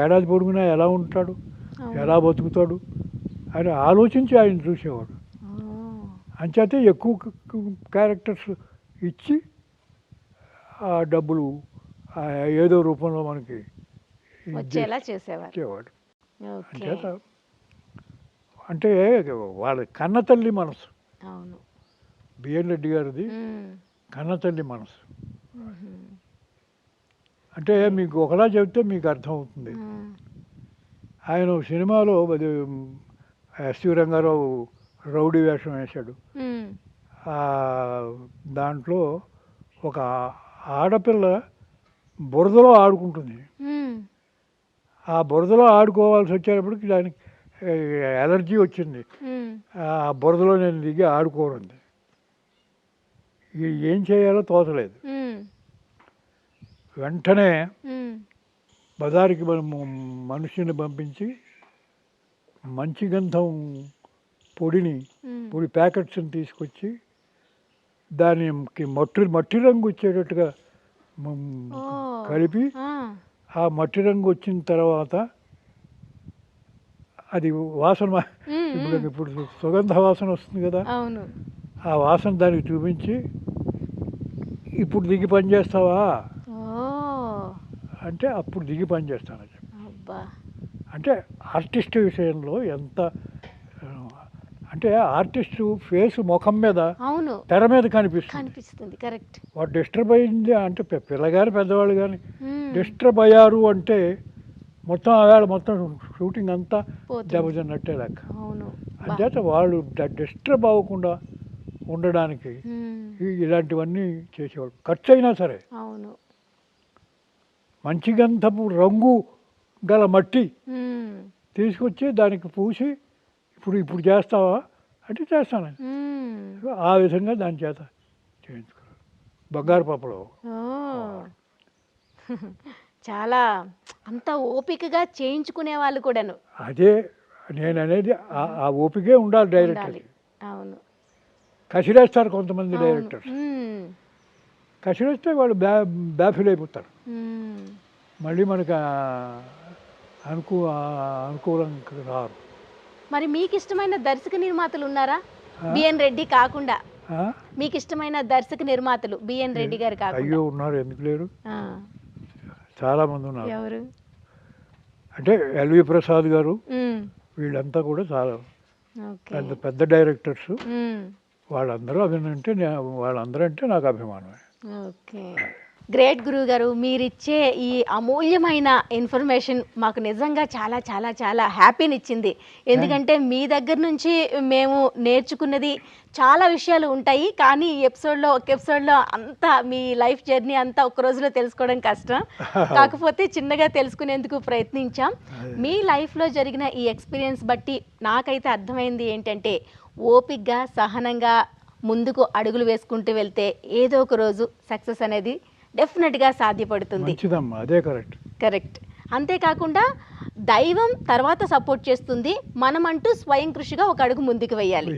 Speaker 3: ఏడాది పొడుగునా ఎలా ఉంటాడు, ఎలా బతుకుతాడు అని ఆలోచించి ఆయన చూసేవాడు. అంచేతే ఎక్కువ క్యారెక్టర్స్ ఇచ్చి ఆ డబ్బులు ఏదో రూపంలో మనకి
Speaker 2: వచ్చేలా చేసేవారు.
Speaker 3: ఇచ్చేవాడు.
Speaker 2: ఓకే.
Speaker 3: అంచేత అంటే వాళ్ళ కన్నతల్లి మనసు,
Speaker 2: అవును.
Speaker 3: బిఎన్ రెడ్డి గారిది
Speaker 2: మ్మ్.
Speaker 3: కన్నతల్లి మనసు.
Speaker 2: మ్మ్.
Speaker 3: అంటే మీకు ఒకలా చెబితే మీకు అర్థమవుతుంది.
Speaker 2: మ్మ్.
Speaker 3: ఆయన సినిమాలో అది ఎస్వి రంగారావు రౌడీ వేషం వేశాడు.
Speaker 2: మ్మ్.
Speaker 3: దాంట్లో ఒక ఆడపిల్ల బురదలో ఆడుకుంటుంది.
Speaker 2: మ్మ్.
Speaker 3: ఆ బురదలో ఆడుకోవాల్సి వచ్చేటప్పటికి దానికి ఎలర్జీ వచ్చింది.
Speaker 2: మ్మ్.
Speaker 3: ఆ బురదలో నేను దిగి ఆడుకోనుంది. ఏం చేయాలో తోచలేదు.
Speaker 2: మ్మ్.
Speaker 3: వెంటనే
Speaker 2: మ్మ్.
Speaker 3: బజారుకి మనిషిని పంపించి మంచి గంధం పొడి ప్యాకెట్స్ని తీసుకొచ్చి దానికి మట్టి రంగు వచ్చేటట్టుగా కలిపి ఆ మట్టి రంగు వచ్చిన తర్వాత అది వాసన ఇప్పుడు సుగంధ వాసన వస్తుంది కదా,
Speaker 2: అవును.
Speaker 3: ఆ వాసన దానికి చూపించి ఇప్పుడు దిగి పని చేస్తావా అంటే అప్పుడు దిగి పని చేస్తాను చెప్పి. అంటే ఆర్టిస్ట్ విషయంలో ఎంత అంటే ఆర్టిస్టు ఫేస్ ముఖం మీద
Speaker 2: అవును
Speaker 3: తెర మీద కనిపిస్తుంది.
Speaker 2: కరెక్ట్.
Speaker 3: వాడు డిస్టర్బ్ అయింది అంటే పిల్లగాని పెద్దవాళ్ళు కానీ డిస్టర్బ్ అయ్యారు అంటే మొత్తం ఆవేళ మొత్తం షూటింగ్ అంతా దెబ్బతిన్నట్టే లెక్క. అంచేత వాళ్ళు డిస్టర్బ్ అవ్వకుండా ఉండడానికి ఇలాంటివన్నీ చేసేవాడు. ఖర్చు అయినా సరే మంచి గంధపు రంగు గల మట్టి తీసుకొచ్చి దానికి పూసి ఇప్పుడు చేస్తావా అంటే చేస్తాను. ఆ విధంగా దాని చేత చేయించుకున్నాను. బంగారు పాపలో
Speaker 2: చాలా అంత ఓపికగా చేయించుకునే వాళ్ళు కూడాను.
Speaker 3: అదే నేను అనేది, ఆ ఓపికే ఉండాలి డైరెక్టర్.
Speaker 2: అవును.
Speaker 3: కసిరేస్తారు కొంతమంది డైరెక్టర్స్, కసిరేస్తే వాళ్ళు బ్యాఫిల్ అయిపోతారు. మళ్ళీ మనకు అనుకూలంగా రారు.
Speaker 2: మరి మీకు ఇష్టమైన దర్శక నిర్మాతలు ఉన్నారా? బిఎన్ రెడ్డి కాకుండా మీకు ఇష్టమైన దర్శక నిర్మాతలు బిఎన్ రెడ్డి గారు కాకుండా?
Speaker 3: అయ్యో ఉన్నారు, ఎందుకు లేరు, చాలా మంది ఉన్నారు.
Speaker 2: ఎవరు
Speaker 3: అంటే ఎల్వి ప్రసాద్ గారు, వీళ్ళంతా కూడా చాలా పెద్ద పెద్ద డైరెక్టర్స్. వాళ్ళందరూ వాళ్ళందరూ అంటే నాకు అభిమానమే.
Speaker 2: ఓకే, గ్రేట్ గురువు గారు. మీరిచ్చే ఈ అమూల్యమైన ఇన్ఫర్మేషన్ మాకు నిజంగా చాలా చాలా చాలా హ్యాపీనిచ్చింది. ఎందుకంటే మీ దగ్గర నుంచి మేము నేర్చుకున్నది చాలా విషయాలు ఉంటాయి, కానీ ఈ ఒక ఎపిసోడ్లో అంతా మీ లైఫ్ జర్నీ అంతా ఒక రోజులో తెలుసుకోవడం కష్టం. కాకపోతే చిన్నగా తెలుసుకునేందుకు ప్రయత్నించాం. మీ లైఫ్లో జరిగిన ఈ ఎక్స్పీరియన్స్ బట్టి నాకైతే అర్థమైంది ఏంటంటే, ఓపికగా సహనంగా ముందుకు అడుగులు వేసుకుంటూ వెళ్తే ఏదో ఒక రోజు సక్సెస్ అనేది డెఫినెట్గా సాధ్యపడుతుంది.
Speaker 3: అదే కరెక్ట్.
Speaker 2: కరెక్ట్. అంతేకాకుండా దైవం తర్వాత సపోర్ట్ చేస్తుంది, మనమంటూ స్వయం కృషిగా ఒక అడుగు ముందుకు వేయాలి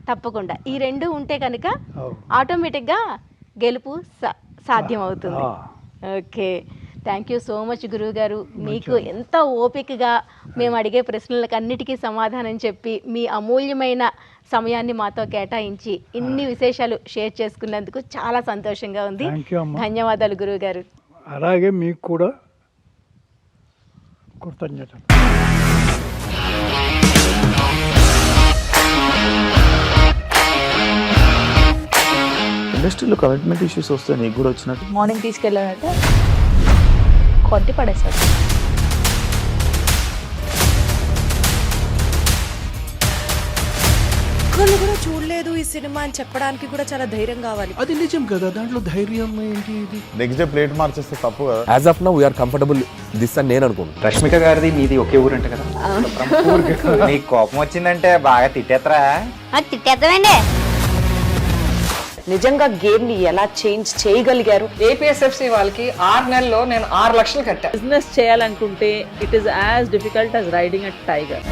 Speaker 2: తప్పకుండా. ఈ రెండు ఉంటే కనుక ఆటోమేటిక్గా గెలుపు సాధ్యం అవుతుంది. Okay, thank you so much గురువు గారు. మీకు ఎంత ఓపికగా మేము అడిగే ప్రశ్నలకు అన్నిటికీ సమాధానం చెప్పి మీ అమూల్యమైన సమయాన్ని మాతో కేటాయించి ఇన్ని విశేషాలు షేర్ చేసుకున్నందుకు చాలా సంతోషంగా ఉంది. ధన్యవాదాలు గురువు గారు.
Speaker 3: అలాగే మీకు కూడా కృతజ్ఞతలు.
Speaker 4: ఇండస్ట్రీలో కమిట్మెంట్ ఇష్యూస్ వస్తే నీకు కూడా వచ్చినట్టు?
Speaker 5: మార్నింగ్ తీసుకెళ్ళానంటే కొట్టి పడేస్తాడు.
Speaker 6: ఒక్కళ్ళు కూడా చూడలేదు ఈ సినిమా అని చెప్పడానికి కూడా చాలా ధైర్యం కావాలి.
Speaker 7: అది నిజం కదా, దాంట్లో ధైర్యం ఏంటి? ఇది
Speaker 8: నెక్స్ట్ డే ప్లేట్ మార్చేస్తే తప్పు కదా.
Speaker 9: As of now we are comfortable this అని నేను అనుకుంటున్నాను.
Speaker 10: రష్మిక గారిది మీది ఒకే ఊరంట కదా? నీకు కోపం వచ్చిందంటే బాగా తిట్టేత్తరా?
Speaker 11: తిట్టేద్దామండి. నిజంగా గేమ్ ని ఎలా చేంజ్ చేయగలిగారు?
Speaker 12: ఏపీఎస్ఎఫ్సి వాళ్ళకి 6 నెలల్లో నేను 6 లక్షలు కట్టా.
Speaker 5: బిజినెస్ చేయాలనుకుంటే it is as difficult as riding a tiger.